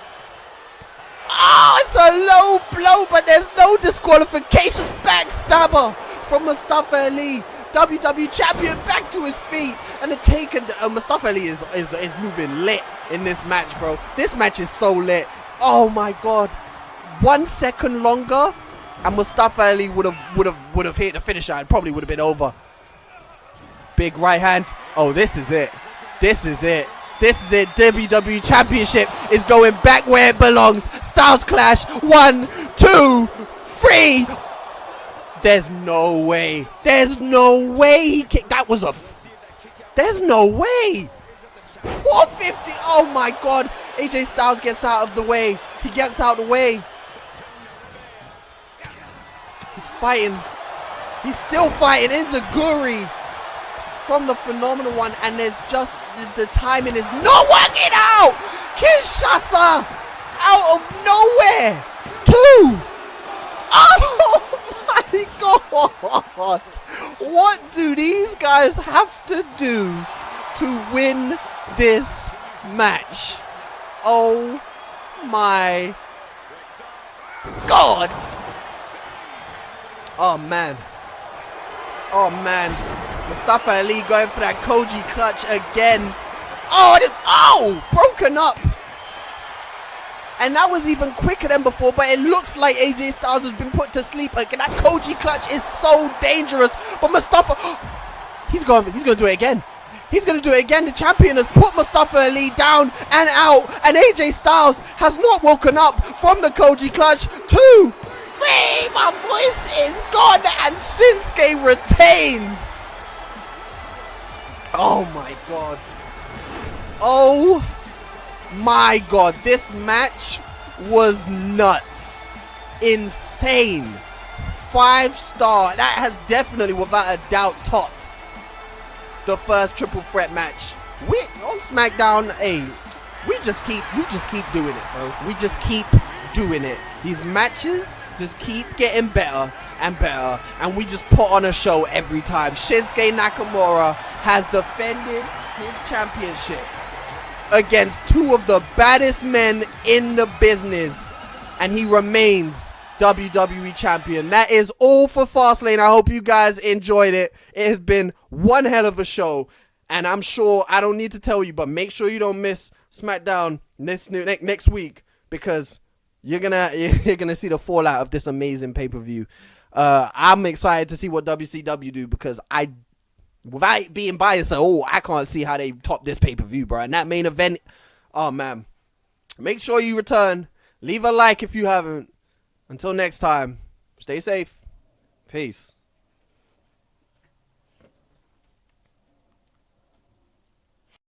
It's a low blow, but there's no disqualifications. Backstabber from Mustafa Ali. WWE champion back to his feet, and the taken. Mustafa Ali is moving lit in this match, bro. This match is so lit. Oh my God. 1 second longer, and Mustafa Ali would have hit the finisher. It probably would have been over. Big right hand. Oh, this is it. This is it. This is it. WWE Championship is going back where it belongs. Styles clash. 1, 2, 3. There's no way. There's no way he kicked. That was a. There's no way. 450. Oh my God. AJ Styles gets out of the way. He gets out of the way. He's fighting. He's still fighting Enziguri from the Phenomenal One, and there's just the timing is not working out. Kinshasa out of nowhere. 2. Oh my God. What do these guys have to do to win this match? Oh my God. Oh man. Oh man. Mustafa Ali going for that Koji clutch again. Broken up. And that was even quicker than before, but it looks like AJ Styles has been put to sleep. Like, that Koji clutch is so dangerous. But Mustafa, he's going to do it again. He's going to do it again. The champion has put Mustafa Ali down and out. And AJ Styles has not woken up from the Koji clutch. 2, 3. My voice is gone. And Shinsuke retains. Oh, my God. Oh, my God. This match was nuts. Insane. 5-star. That has definitely, without a doubt, topped the first triple threat match. We on SmackDown, hey, we just keep doing it, bro. We just keep doing it. These matches just keep getting better and better, and we just put on a show every time. Shinsuke Nakamura has defended his championship against 2 of the baddest men in the business, and he remains WWE champion. That is all for Fastlane. I hope you guys enjoyed it. It has been one hell of a show, and I'm sure I don't need to tell you, but make sure you don't miss SmackDown next week, because you're gonna see the fallout of this amazing pay-per-view. I'm excited to see what WCW do, because without being biased, I can't see how they top this pay-per-view, bro. And that main event, oh man, make sure you return. Leave a like if you haven't. Until next time, stay safe. Peace.